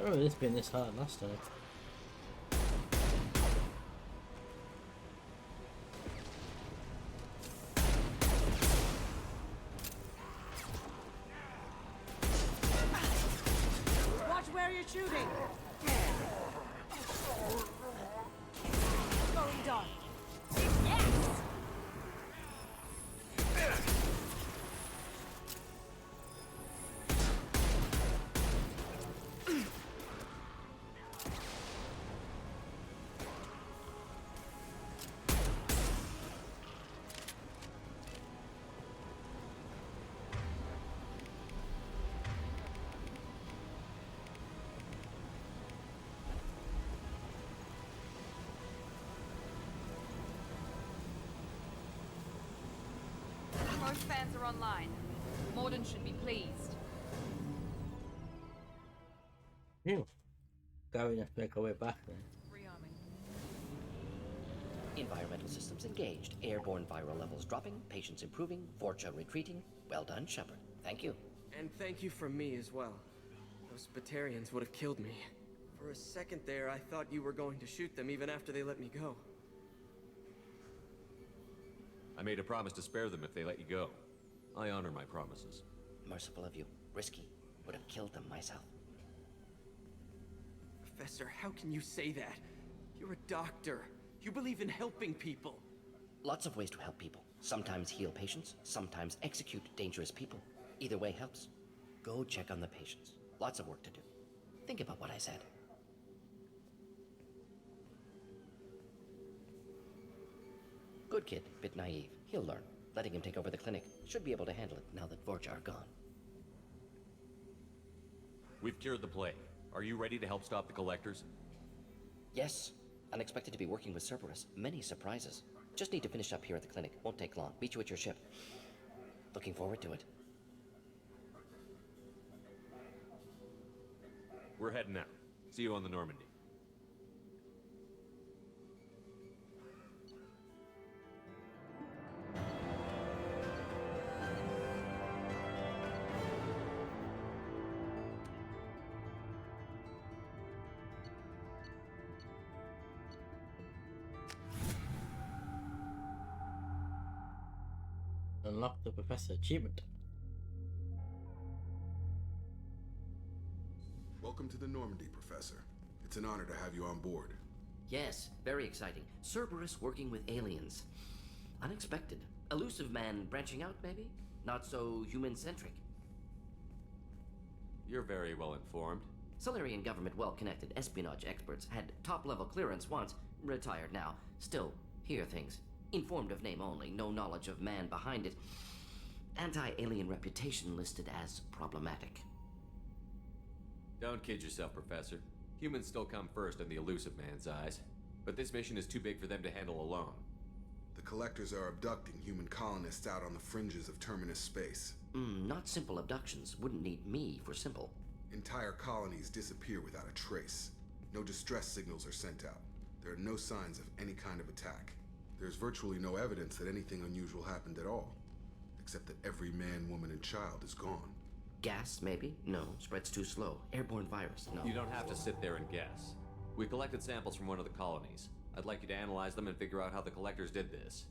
don't remember this being this hard last time. Watch where you're shooting! Going dark. Most fans are online. Morden should be pleased. Phew. Going to make our way back then. Environmental systems engaged. Airborne viral levels dropping. Patients improving. Vorcha retreating. Well done, Shepard. Thank you. And thank you from me as well. Those Batarians would have killed me. For a second there, I thought you were going to shoot them even after they let me go. I made a promise to spare them if they let you go. I honor my promises. Merciful of you. Risky. Would have killed them myself. Professor, how can you say that? You're a doctor. You believe in helping people. Lots of ways to help people. Sometimes heal patients, sometimes execute dangerous people. Either way helps. Go check on the patients. Lots of work to do. Think about what I said. Good kid, bit naive. He'll learn. Letting him take over the clinic. Should be able to handle it now that Vorcha are gone. We've cured the plague. Are you ready to help stop the collectors? Yes. Unexpected to be working with Cerberus. Many surprises. Just need to finish up here at the clinic. Won't take long. Meet you at your ship. Looking forward to it. We're heading out. See you on the Normandy. Unlock the Professor achievement. Welcome to the Normandy, Professor. It's an honor to have you on board. Yes, very exciting. Cerberus working with aliens. Unexpected. Elusive man branching out, maybe? Not so human-centric. You're very well informed. Solarian government well-connected. Espionage experts. Had top-level clearance once. Retired now. Still, hear things. Informed of name only. No knowledge of man behind it. Anti-alien reputation listed as problematic. Don't kid yourself, Professor. Humans still come first in the elusive man's eyes. But this mission is too big for them to handle alone. The Collectors are abducting human colonists out on the fringes of Terminus space. Not simple abductions. Wouldn't need me for simple. Entire colonies disappear without a trace. No distress signals are sent out. There are no signs of any kind of attack. There's virtually no evidence that anything unusual happened at all. Except that every man, woman, and child is gone. Gas, maybe? No. Spreads too slow. Airborne virus? No. You don't have to sit there and guess. We collected samples from one of the colonies. I'd like you to analyze them and figure out how the Collectors did this.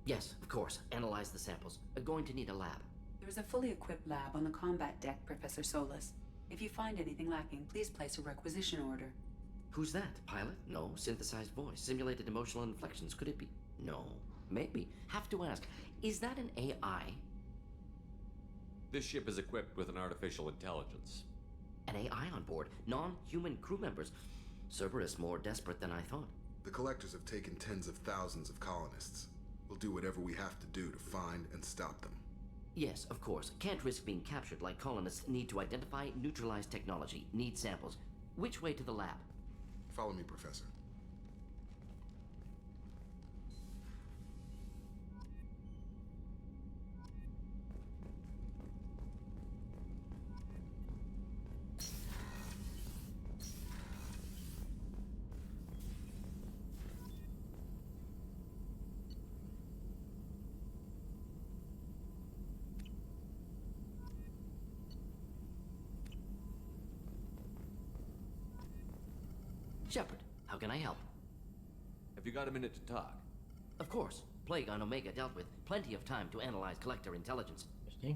Yes, of course. Analyze the samples. Going to need a lab. There's a fully equipped lab on the combat deck, Professor Solus. If you find anything lacking, please place a requisition order. Who's that? Pilot? No. Synthesized voice. Simulated emotional inflections. Could it be? No. Maybe. Have to ask. Is that an AI? This ship is equipped with an artificial intelligence. An AI on board? Non-human crew members? Cerberus more desperate than I thought. The Collectors have taken tens of thousands of colonists. We'll do whatever we have to do to find and stop them. Yes, of course. Can't risk being captured like colonists. Need to identify, neutralize technology. Need samples. Which way to the lab? Follow me, Professor. Shepard, how can I help? Have you got a minute to talk? Of course. Plague on Omega dealt with. Plenty of time to analyze collector intelligence.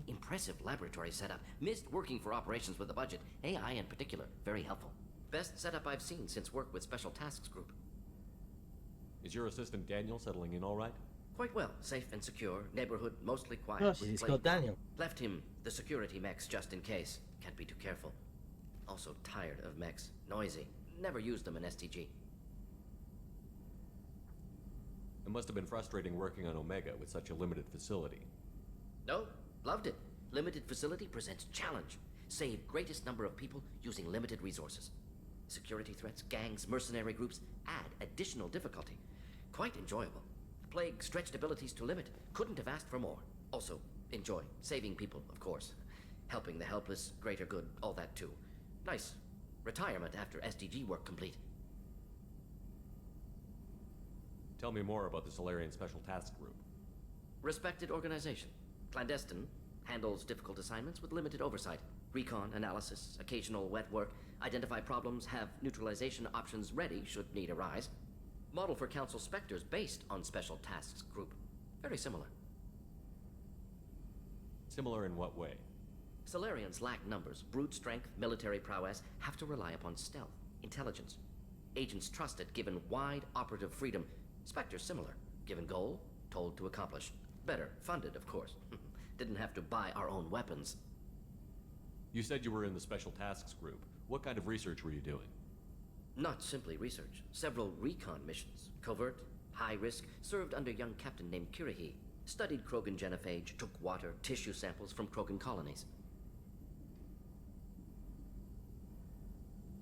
Impressive laboratory setup. Missed working for operations with a budget. AI in particular, very helpful. Best setup I've seen since work with Special Tasks Group. Is your assistant Daniel settling in all right? Quite well. Safe and secure. Neighborhood mostly quiet. Oh, with he's Plague called Daniel. Left him the security mechs just in case. Can't be too careful. Also tired of mechs. Noisy. Never used them in STG. It must have been frustrating working on Omega with such a limited facility. No, loved it. Limited facility presents challenge. Save greatest number of people using limited resources. Security threats, gangs, mercenary groups add additional difficulty. Quite enjoyable. Plague stretched abilities to limit. Couldn't have asked for more. Also, enjoy. Saving people, of course. Helping the helpless, greater good, all that too. Nice. Retirement after SDG work complete. Tell me more about the Solarian Special Task Group. Respected organization. Clandestine. Handles difficult assignments with limited oversight. Recon, analysis, occasional wet work. Identify problems, have neutralization options ready should need arise. Model for Council Spectres based on Special Tasks Group. Very similar. Similar in what way? Solarians lack numbers, brute strength, military prowess, have to rely upon stealth, intelligence. Agents trusted, given wide operative freedom. Spectres similar, given goal, told to accomplish. Better, funded, of course. Didn't have to buy our own weapons. You said you were in the Special Tasks Group. What kind of research were you doing? Not simply research. Several recon missions. Covert, high risk, served under young captain named Kirahi. Studied Krogan genophage, took water, tissue samples from Krogan colonies.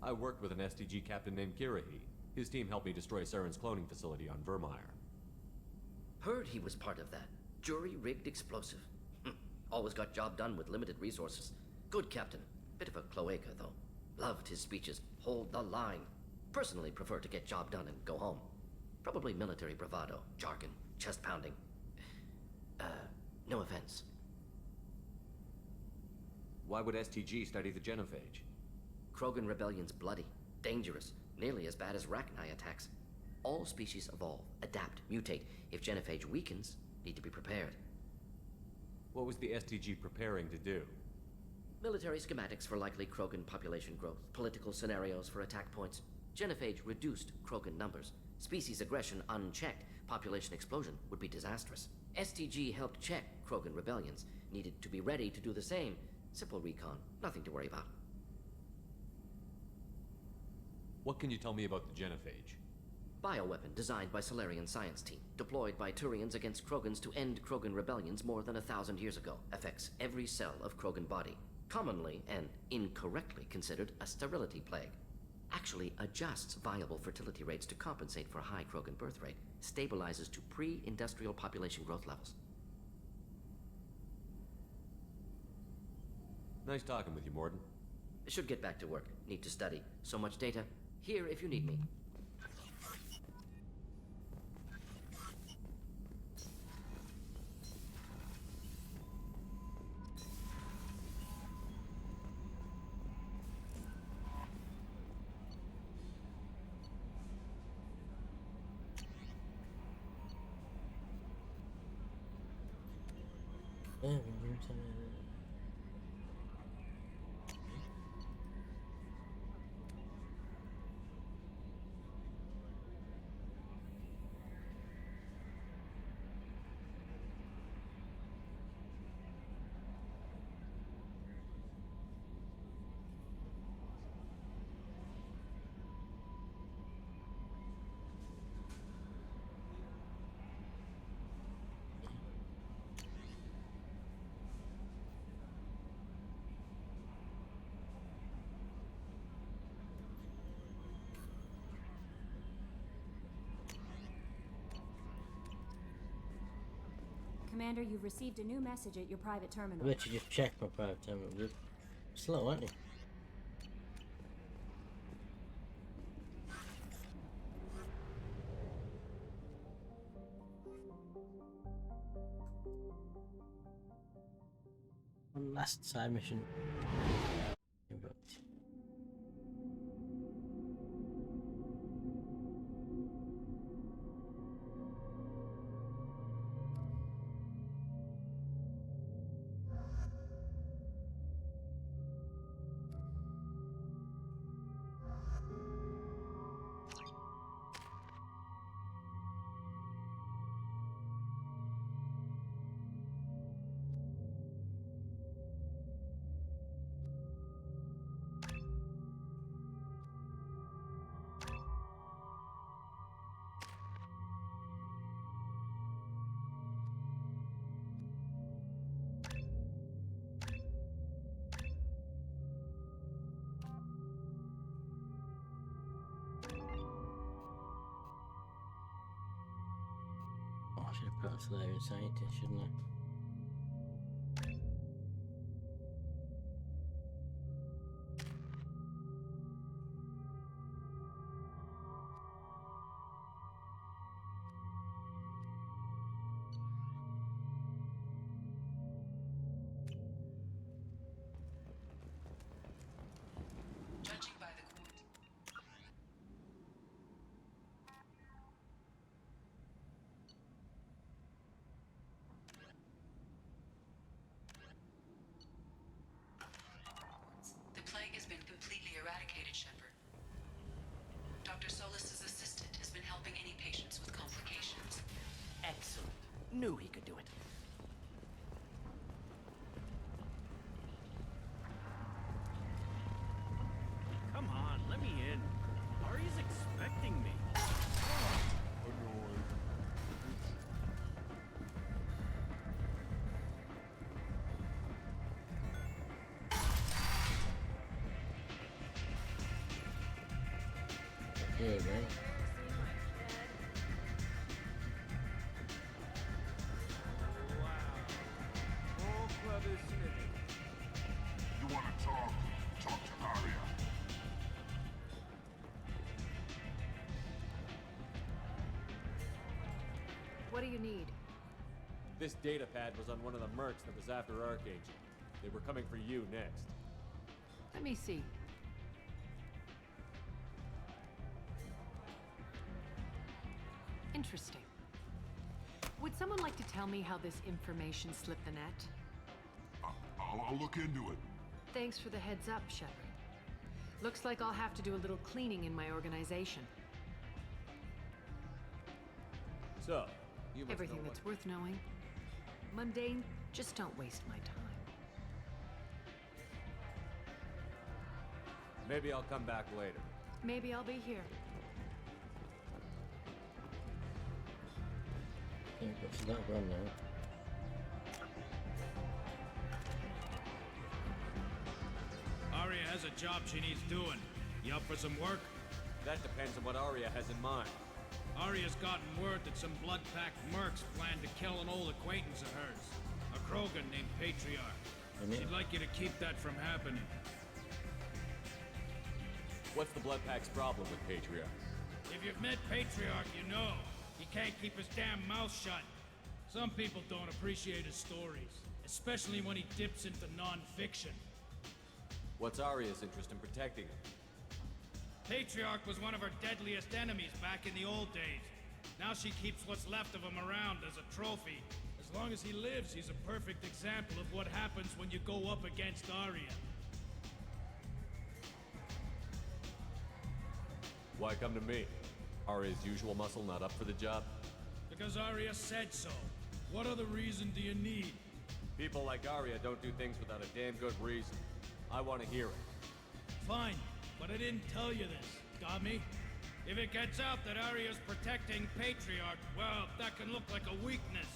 I worked with an STG captain named Kirahi. His team helped me destroy Saren's cloning facility on Vermeer. Heard he was part of that. Jury-rigged explosive. Always got job done with limited resources. Good captain. Bit of a cloaca, though. Loved his speeches. Hold the line. Personally prefer to get job done and go home. Probably military bravado, jargon, chest pounding. No offense. Why would STG study the genophage? Krogan rebellion's bloody, dangerous, nearly as bad as Rachni attacks. All species evolve, adapt, mutate. If genophage weakens, need to be prepared. What was the STG preparing to do? Military schematics for likely Krogan population growth, political scenarios for attack points. Genophage reduced Krogan numbers. Species aggression unchecked, population explosion would be disastrous. STG helped check Krogan rebellions. Needed to be ready to do the same. Simple recon, nothing to worry about. What can you tell me about the genophage? Bioweapon designed by Solarian science team. Deployed by Turians against Krogans to end Krogan rebellions more than 1,000 years ago. Affects every cell of Krogan body. Commonly and incorrectly considered a sterility plague. Actually adjusts viable fertility rates to compensate for high Krogan birth rate. Stabilizes to pre-industrial population growth levels. Nice talking with you, Morden. Should get back to work. Need to study. So much data. Here if you need me. Commander, you've received a new message at your private I terminal. bet you just checked my private terminal. You're slow, aren't you? One last side mission. That's there inside it, shouldn't it? Judging by the court. The plague has been completely eradicated, Shepard. Dr. Solis's assistant has been helping any patients with complications. Excellent. Knew he could do it. Come on, let me in. Ari's expecting me. Here, right? You want to talk? Talk to Arya. What do you need? This data pad was on one of the mercs that was after Archangel. They were coming for you next. Let me see. Interesting. Would someone like to tell me how this information slipped the net? I'll look into it. Thanks for the heads up, Shepard. Looks like I'll have to do a little cleaning in my organization. So, you must Everything know that's worth knowing. Mundane, just don't waste my time. Maybe I'll come back later. Maybe I'll be here. Yeah, but she's not gone now. Arya has a job she needs doing. You up for some work? That depends on what Arya has in mind. Arya's gotten word that some blood-packed mercs plan to kill an old acquaintance of hers. A Krogan named Patriarch. She'd like you to keep that from happening. What's the Bloodpack's problem with Patriarch? If you've met Patriarch, you know. He can't keep his damn mouth shut. Some people don't appreciate his stories, especially when he dips into non-fiction. What's Arya's interest in protecting him? Patriarch was one of her deadliest enemies back in the old days. Now she keeps what's left of him around as a trophy. As long as he lives, he's a perfect example of what happens when you go up against Arya. Why come to me? Arya's usual muscle not up for the job? Because Arya said so. What other reason do you need? People like Arya don't do things without a damn good reason. I want to hear it. Fine, but I didn't tell you this. Got me? If it gets out that Arya's protecting Patriarch, well, that can look like a weakness.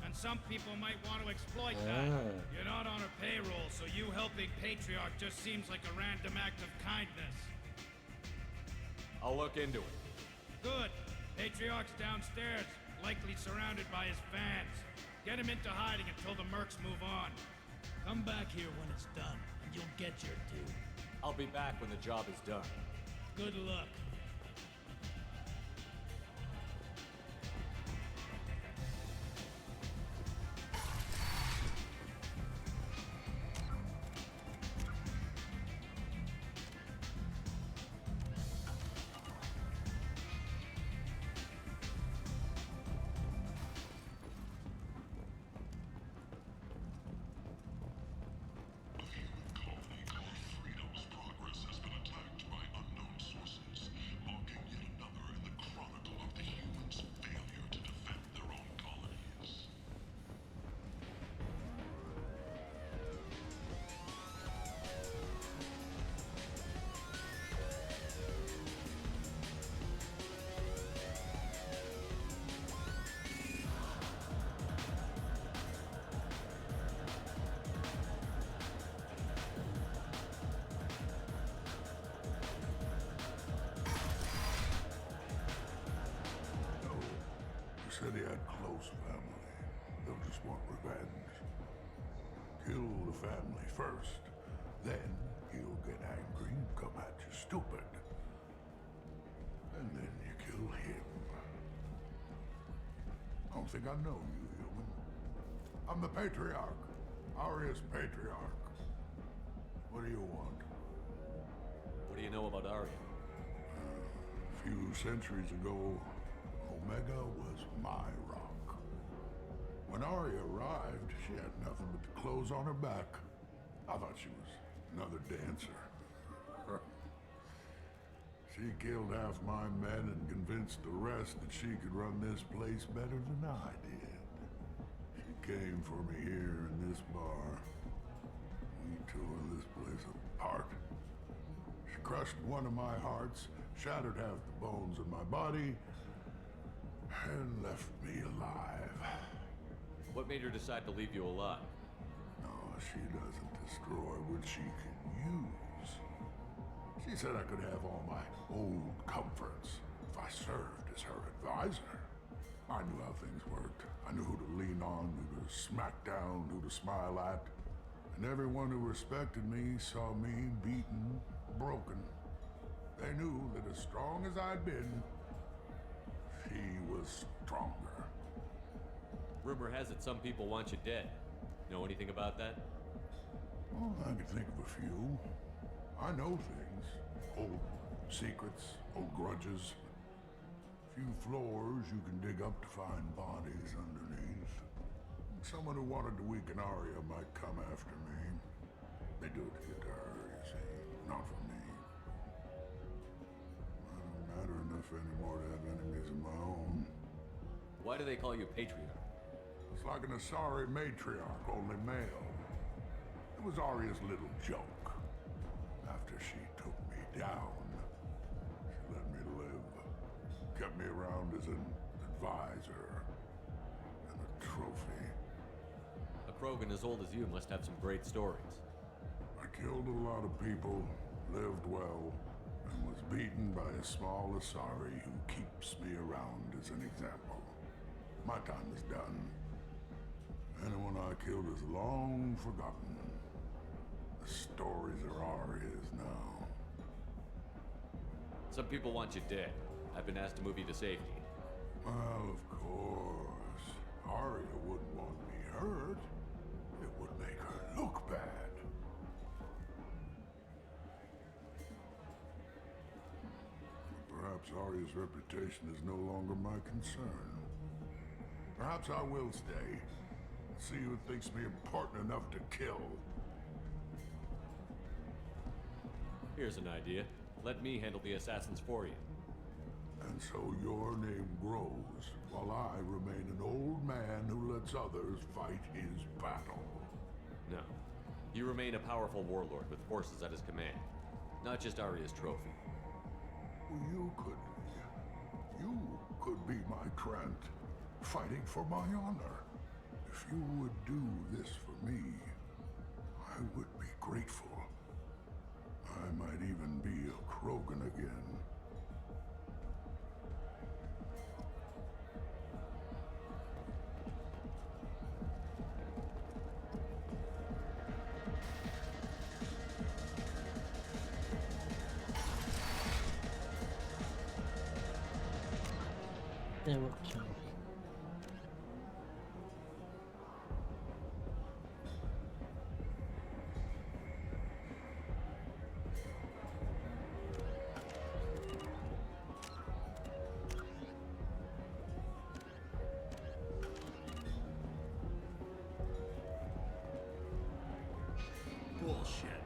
And some people might want to exploit that. You're not on her payroll, so you helping Patriarch just seems like a random act of kindness. I'll look into it. Good. Patriarch's downstairs, likely surrounded by his fans. Get him into hiding until the mercs move on. Come back here when it's done, and you'll get your due. I'll be back when the job is done. Good luck. said he had close family. They'll just want revenge. Kill the family first. Then he'll get angry and come at you stupid. And then you kill him. I don't think I know you, human. I'm the Patriarch. Aria's Patriarch. What do you want? What do you know about Aria? A few centuries ago, Omega was my rock. When Aria arrived, she had nothing but the clothes on her back. I thought she was another dancer. She killed half my men and convinced the rest that she could run this place better than I did. She came for me here in this bar. We tore this place apart. She crushed one of my hearts, shattered half the bones in my body, and left me alive. What made her decide to leave you alive? No, she doesn't destroy what she can use. She said I could have all my old comforts if I served as her advisor. I knew how things worked. I knew who to lean on, who to smack down, who to smile at. And everyone who respected me saw me beaten, broken. They knew that as strong as I'd been, she was stronger. Rumor has it some people want you dead. Know anything about that? Well, I can think of a few. I know things. Old secrets, old grudges. Few floors you can dig up to find bodies underneath. Someone who wanted to weaken Aria might come after me. They do it to get to her, you see, not for me. I don't matter enough anymore to have enemies of my own. Why do they call you Patriarch? It's like an Asari matriarch, only male. It was Aria's little joke. After she took me down, she let me live. Kept me around as an advisor and a trophy. A Krogan as old as you must have some great stories. I killed a lot of people, lived well, and was beaten by a small Asari who keeps me around as an example. My time is done. Anyone I killed is long forgotten. The stories are Aria's now. Some people want you dead. I've been asked to move you to safety. Well, of course. Aria wouldn't want me hurt. It would make her look bad. Perhaps Aria's reputation is no longer my concern. Perhaps I will stay. See who thinks me important enough to kill. Here's an idea. Let me handle the assassins for you. And so your name grows, while I remain an old man who lets others fight his battle. No. You remain a powerful warlord with forces at his command. Not just Aria's trophy. Well, you could be my Trent, fighting for my honor. If you would do this for me, I would be grateful. I might even be a Krogan again. They were killed. Bullshit.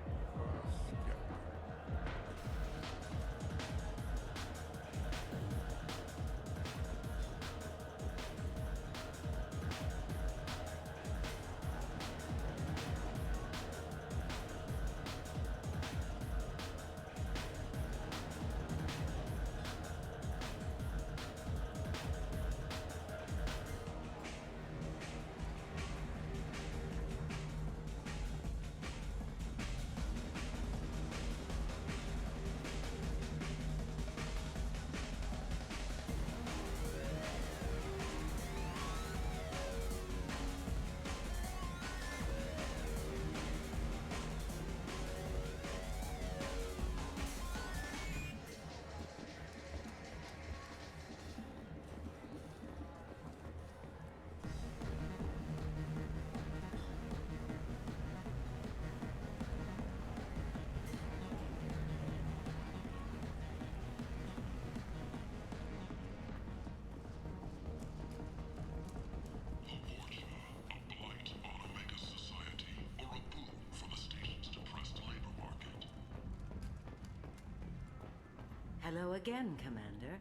Hello again, Commander.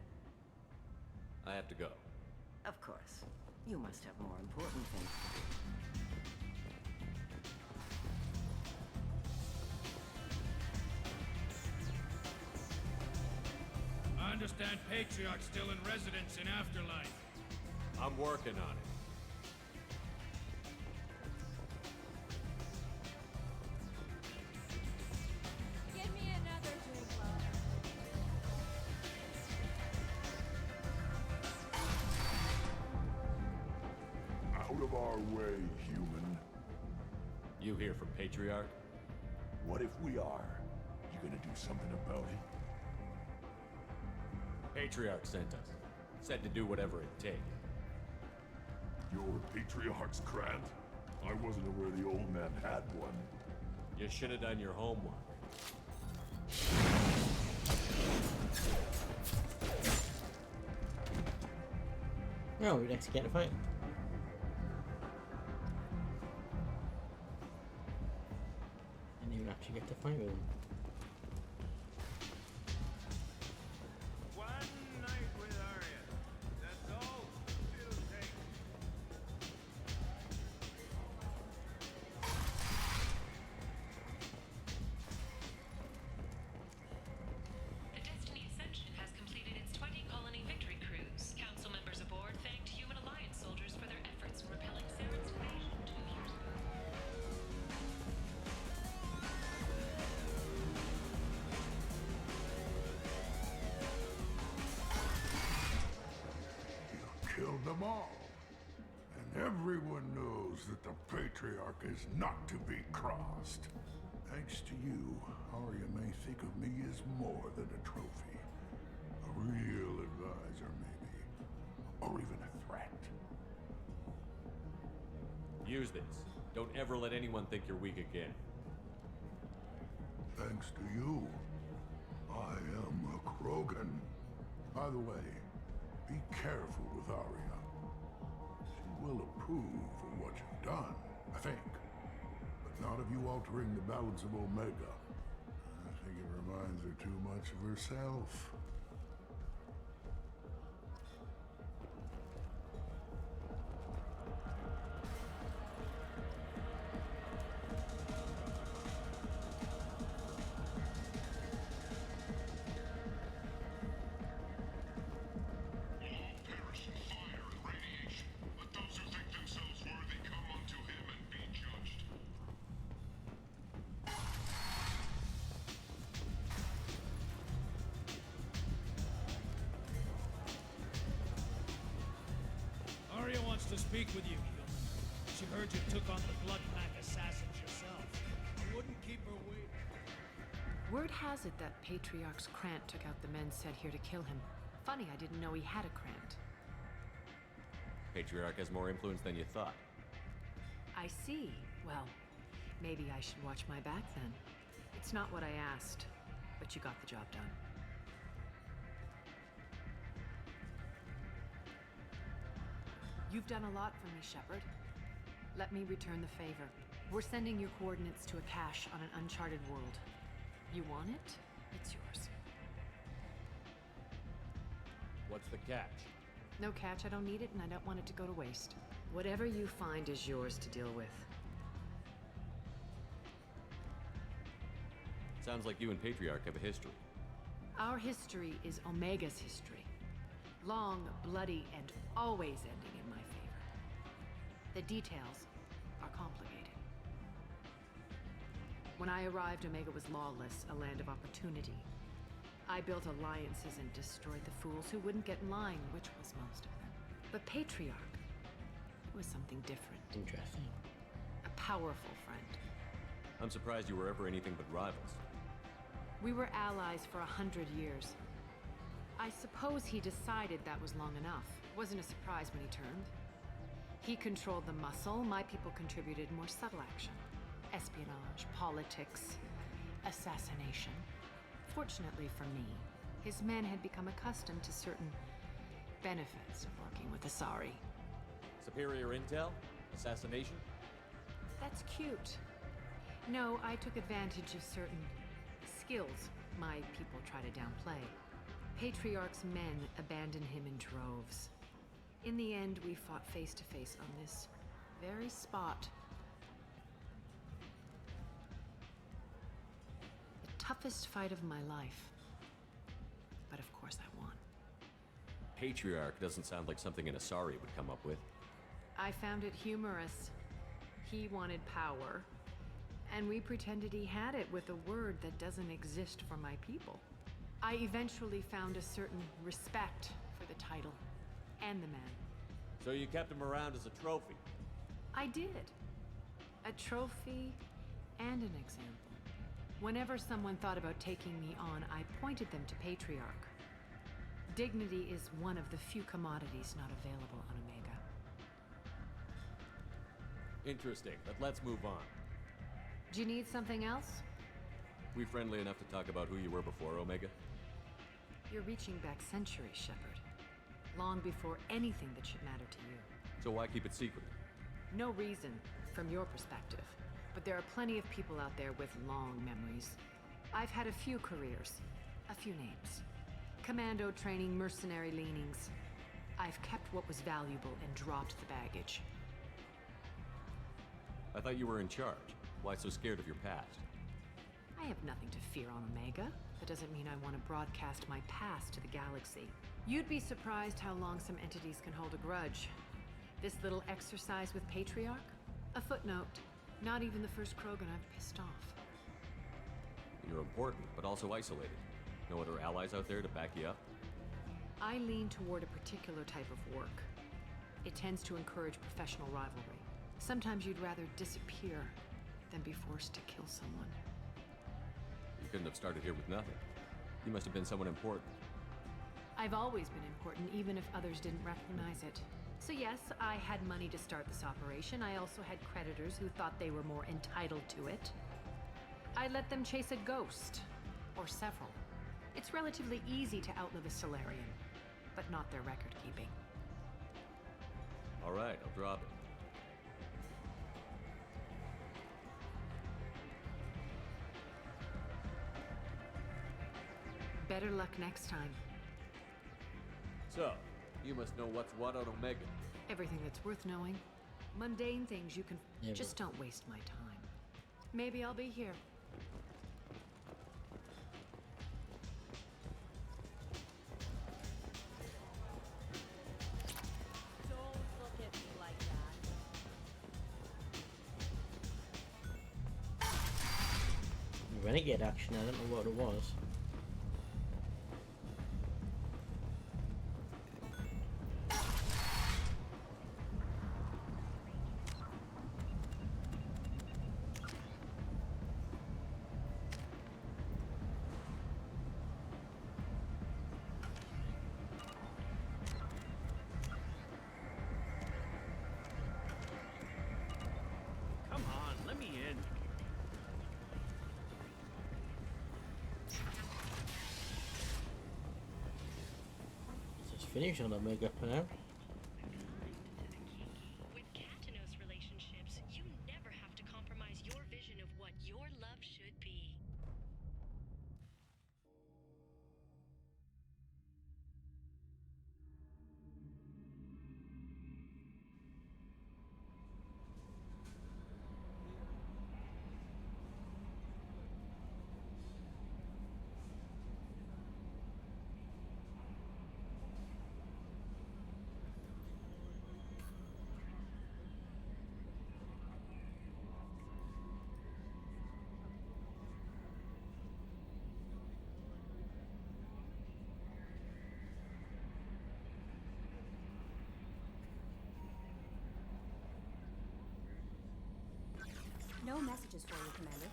I have to go. Of course. You must have more important things to do. I understand Patriarch's still in residence in Afterlife. I'm working on it. Give me another drink, Out of our way, human. You here from Patriarch? What if we are? You gonna do something about it? Patriarch sent us. Said to do whatever it takes. You're Patriarch's Grant? I wasn't aware the old man had one. You should have done your homework. No, we next get a fight. Didn't even actually get to fight with him. One night with Arya. That's all it'll take. The Destiny Ascension has completed its 20-colony victory cruise. Council members aboard thanked Human Alliance soldiers for their efforts in repelling Saren's invasion 2 years ago. Killed them all. And everyone knows that the Patriarch is not to be crossed. Thanks to you, Arya may think of me as more than a trophy. A real advisor, maybe. Or even a threat. Use this. Don't ever let anyone think you're weak again. Thanks to you, I am a Krogan. By the way, be careful with Arya. She will approve of what you've done, I think. But not of you altering the balance of Omega. I think it reminds her too much of herself. Arya wants to speak with you, human. She heard you took on the Blood Pack assassins yourself. I wouldn't keep her waiting. Word has it that Patriarch's Krant took out the men sent here to kill him. Funny, I didn't know he had a Krant. Patriarch has more influence than you thought. I see. Well, maybe I should watch my back then. It's not what I asked, but you got the job done. You've done a lot for me, Shepard. Let me return the favor. We're sending your coordinates to a cache on an uncharted world. You want it? It's yours. What's the catch? No catch, I don't need it, and I don't want it to go to waste. Whatever you find is yours to deal with. Sounds like you and Patriarch have a history. Our history is Omega's history. Long, bloody, and always ending in my favor. The details are complicated. When I arrived, Omega was lawless, a land of opportunity. I built alliances and destroyed the fools who wouldn't get in line, which was most of them. But Patriarch, it was something different. Interesting. A powerful friend. I'm surprised you were ever anything but rivals. We were allies for 100 years. I suppose he decided that was long enough. Wasn't a surprise when he turned. He controlled the muscle, my people contributed more subtle action. Espionage, politics, assassination. Fortunately for me, his men had become accustomed to certain benefits of working with Asari. Superior intel? Assassination? That's cute. No, I took advantage of certain skills my people try to downplay. Patriarch's men abandoned him in droves. In the end, we fought face to face on this very spot. The toughest fight of my life. But of course I won. Patriarch doesn't sound like something an Asari would come up with. I found it humorous. He wanted power, and we pretended he had it with a word that doesn't exist for my people. I eventually found a certain respect for the title and the man. So you kept him around as a trophy? I did. A trophy and an example. Whenever someone thought about taking me on, I pointed them to Patriarch. Dignity is one of the few commodities not available on Omega. Interesting, but let's move on. Do you need something else? We friendly enough to talk about who you were before Omega? You're reaching back centuries, Shepard. Long before anything that should matter to you. So why keep it secret? No reason, from your perspective. But there are plenty of people out there with long memories. I've had a few careers, a few names. Commando training, mercenary leanings. I've kept what was valuable and dropped the baggage. I thought you were in charge. Why so scared of your past? I have nothing to fear on Omega. That doesn't mean I want to broadcast my past to the galaxy. You'd be surprised how long some entities can hold a grudge. This little exercise with Patriarch? A footnote. Not even the first Krogan I've pissed off. You're important, but also isolated. No other allies out there to back you up? I lean toward a particular type of work. It tends to encourage professional rivalry. Sometimes you'd rather disappear than be forced to kill someone. You couldn't have started here with nothing. You must have been someone important. I've always been important, even if others didn't recognize it. So yes, I had money to start this operation. I also had creditors who thought they were more entitled to it. I let them chase a ghost, or several. It's relatively easy to outlive a Solarian, but not their record-keeping. All right, I'll drop it. Better luck next time. So, you must know what's what on Omega. Everything that's worth knowing. Mundane things you can... Yeah, just don't waste my time. Maybe I'll be here. Don't look at me like that. Renegade action, I don't know what it was. Come on, let me in. Just finish on Omega for now. With Katanos relationships, you never have to compromise your vision of what your love should be. No messages for you, Commander.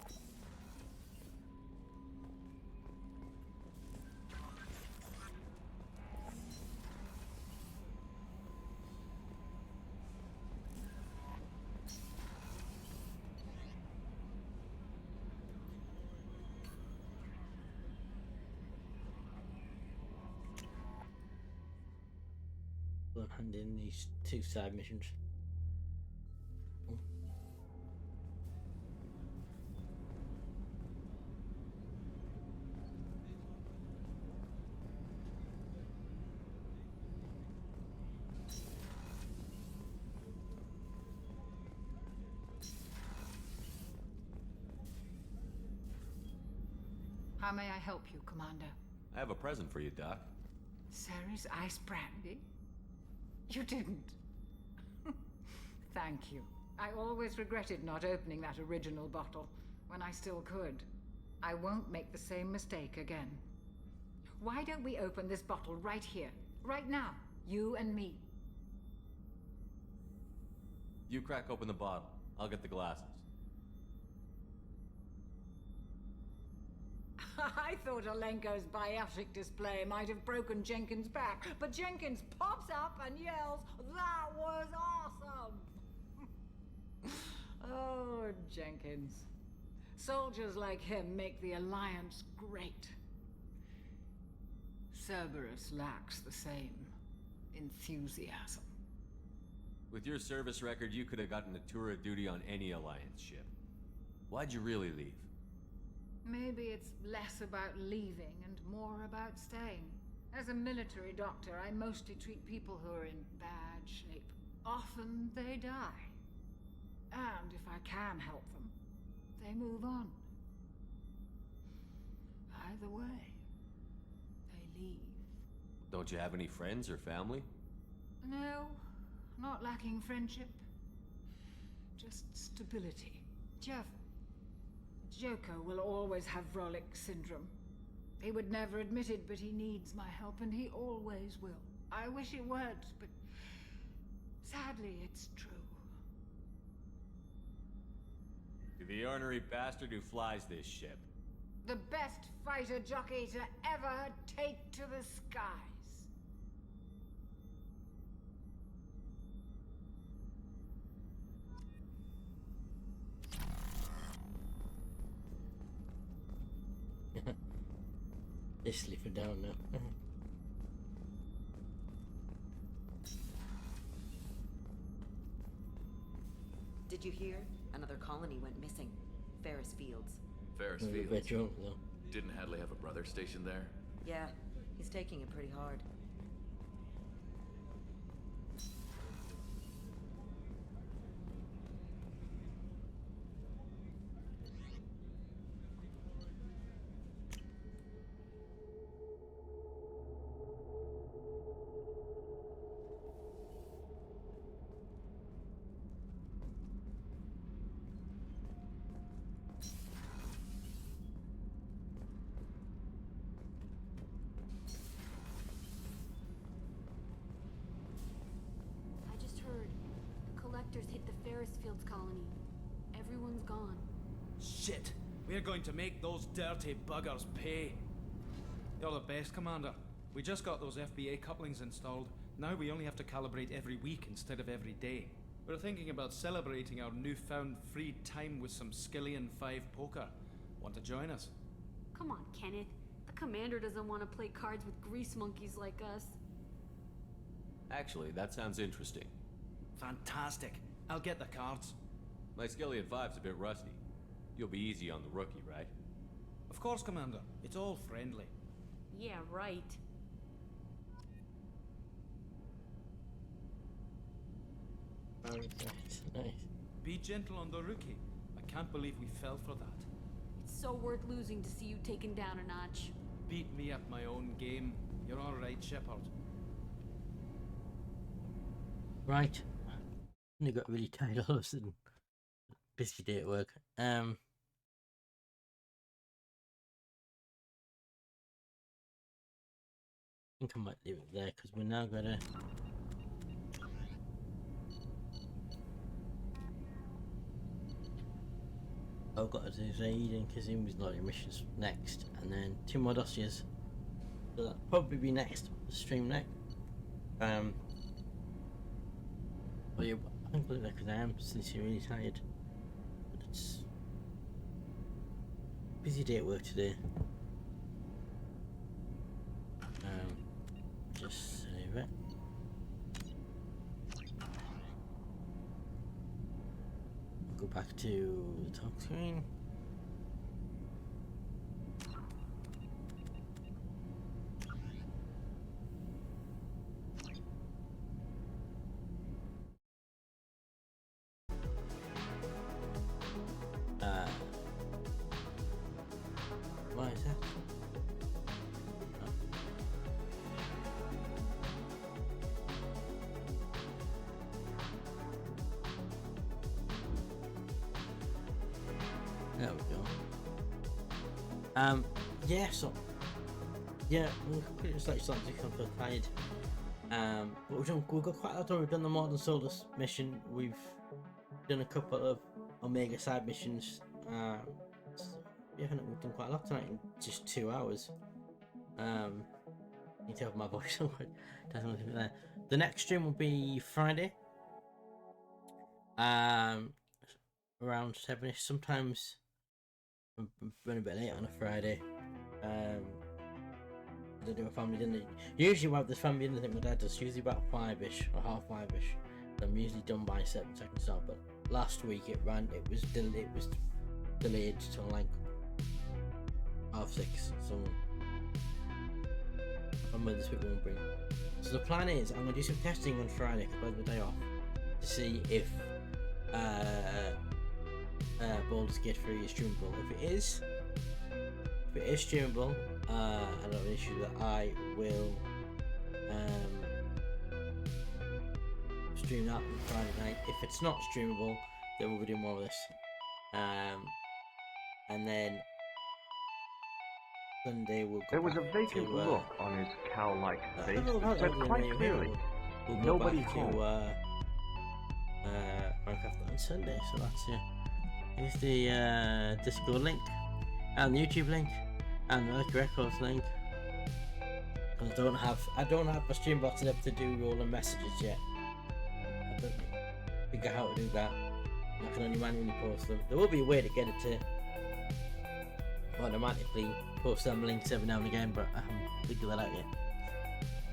We'll hand in these two side missions. How may I help you, Commander? I have a present for you, Doc. Ceres ice brandy? You didn't. Thank you. I always regretted not opening that original bottle when I still could. I won't make the same mistake again. Why don't we open this bottle right here, right now, you and me? You crack open the bottle. I'll get the glasses. I thought Alenko's biotic display might have broken Jenkins' back, but Jenkins pops up and yells, "That was awesome!" Oh, Jenkins. Soldiers like him make the Alliance great. Cerberus lacks the same enthusiasm. With your service record, you could have gotten a tour of duty on any Alliance ship. Why'd you really leave? Maybe it's less about leaving and more about staying. As a military doctor, I mostly treat people who are in bad shape. Often they die. And if I can help them, they move on. Either way, they leave. Don't you have any friends or family? No, not lacking friendship. Just stability. Joko will always have Vrolic syndrome. He would never admit it, but he needs my help, and he always will. I wish it weren't, but sadly, it's true. To the ornery bastard who flies this ship. The best fighter jockey to ever take to the skies. They're slipping down now. Did you hear? Another colony went missing. Ferris Fields. Ferris They're a Fields? bit drunk though. Didn't Hadley have a brother stationed there? Yeah, he's taking it pretty hard. Hit the Ferris Fields colony. Everyone's gone. Shit! We're going to make those dirty buggers pay. You're the best, Commander. We just got those FBA couplings installed. Now we only have to calibrate every week instead of every day. We're thinking about celebrating our newfound free time with some Skillian 5 poker. Want to join us? Come on, Kenneth. The commander doesn't want to play cards with grease monkeys like us. Actually, that sounds interesting. Fantastic. I'll get the cards. My Skillian 5's a bit rusty. You'll be easy on the rookie, right? Of course, Commander. It's all friendly. Yeah, right. Nice. Be gentle on the rookie. I can't believe we fell for that. It's so worth losing to see you taken down a notch. Beat me at my own game. You're all right, Shepard. Right. I got really tired all of a sudden. Busy day at work. I think I might leave it there because we're now gonna I've got to do Zaid and Kazumi's Lottery missions next, and then 2 more dossiers. So that'll probably be next stream next. But yeah, I can't believe that because I am sincerely really tired. But it's busy day at work today. Just save it. Go back to the top screen. Why is that? There we go. Yeah, so yeah, we're slightly starting to become so tired. But we've got quite a lot done. We've done the Modern Solus mission. We've done a couple of Omega side missions. We've done quite a lot tonight in just 2 hours. You tell my voice. There. The next stream will be Friday. Around 7ish. Sometimes I'm running a bit late on a Friday. I do a family dinner. Usually we have this family dinner thing my dad does. Usually about 5ish or half 5ish. I'm usually done by 7 seconds out. But last week it was delayed till like 6:30. So I'm this week won't bring. So the plan is I'm gonna do some testing on Friday because I have the day off to see if Baldur's Gate 3 is streamable. If it is streamable, I don't have an issue that I will stream that on Friday night. If it's not streamable, then we'll be doing more of this. And then Sunday we'll go There was a back vacant to, look on his cow-like face I don't know that how said that quite will clearly, we'll go nobody back home. to Minecraft on Sunday, so that's here's the Discord link and the YouTube link and the Electric Records link. I don't have a stream bot set up to do all the messages yet. I don't figure out how to do that. I can only manually post them. There will be a way to get it to automatically post them links every now and again, but I haven't figured that out yet.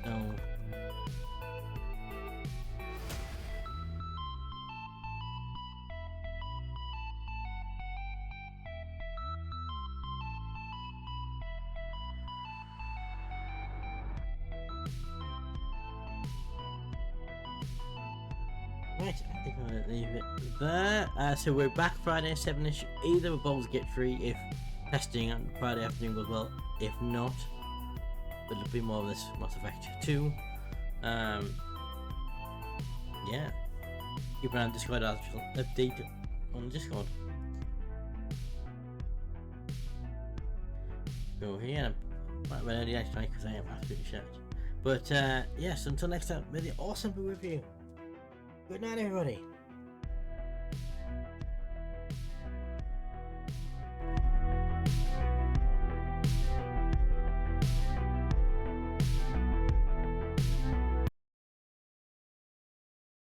No. Right, I think I'm gonna leave it there. So we're back Friday 7ish. Either with Baldur's Gate 3 if testing on Friday afternoon goes well. If not, it'll be more of this Mass Effect 2. Yeah. Keep an eye on Discord. I'll update on Discord. Go here. I might run early next night because I am absolutely shit. But yes, until next time, may the awesome be with you. Good night, everybody.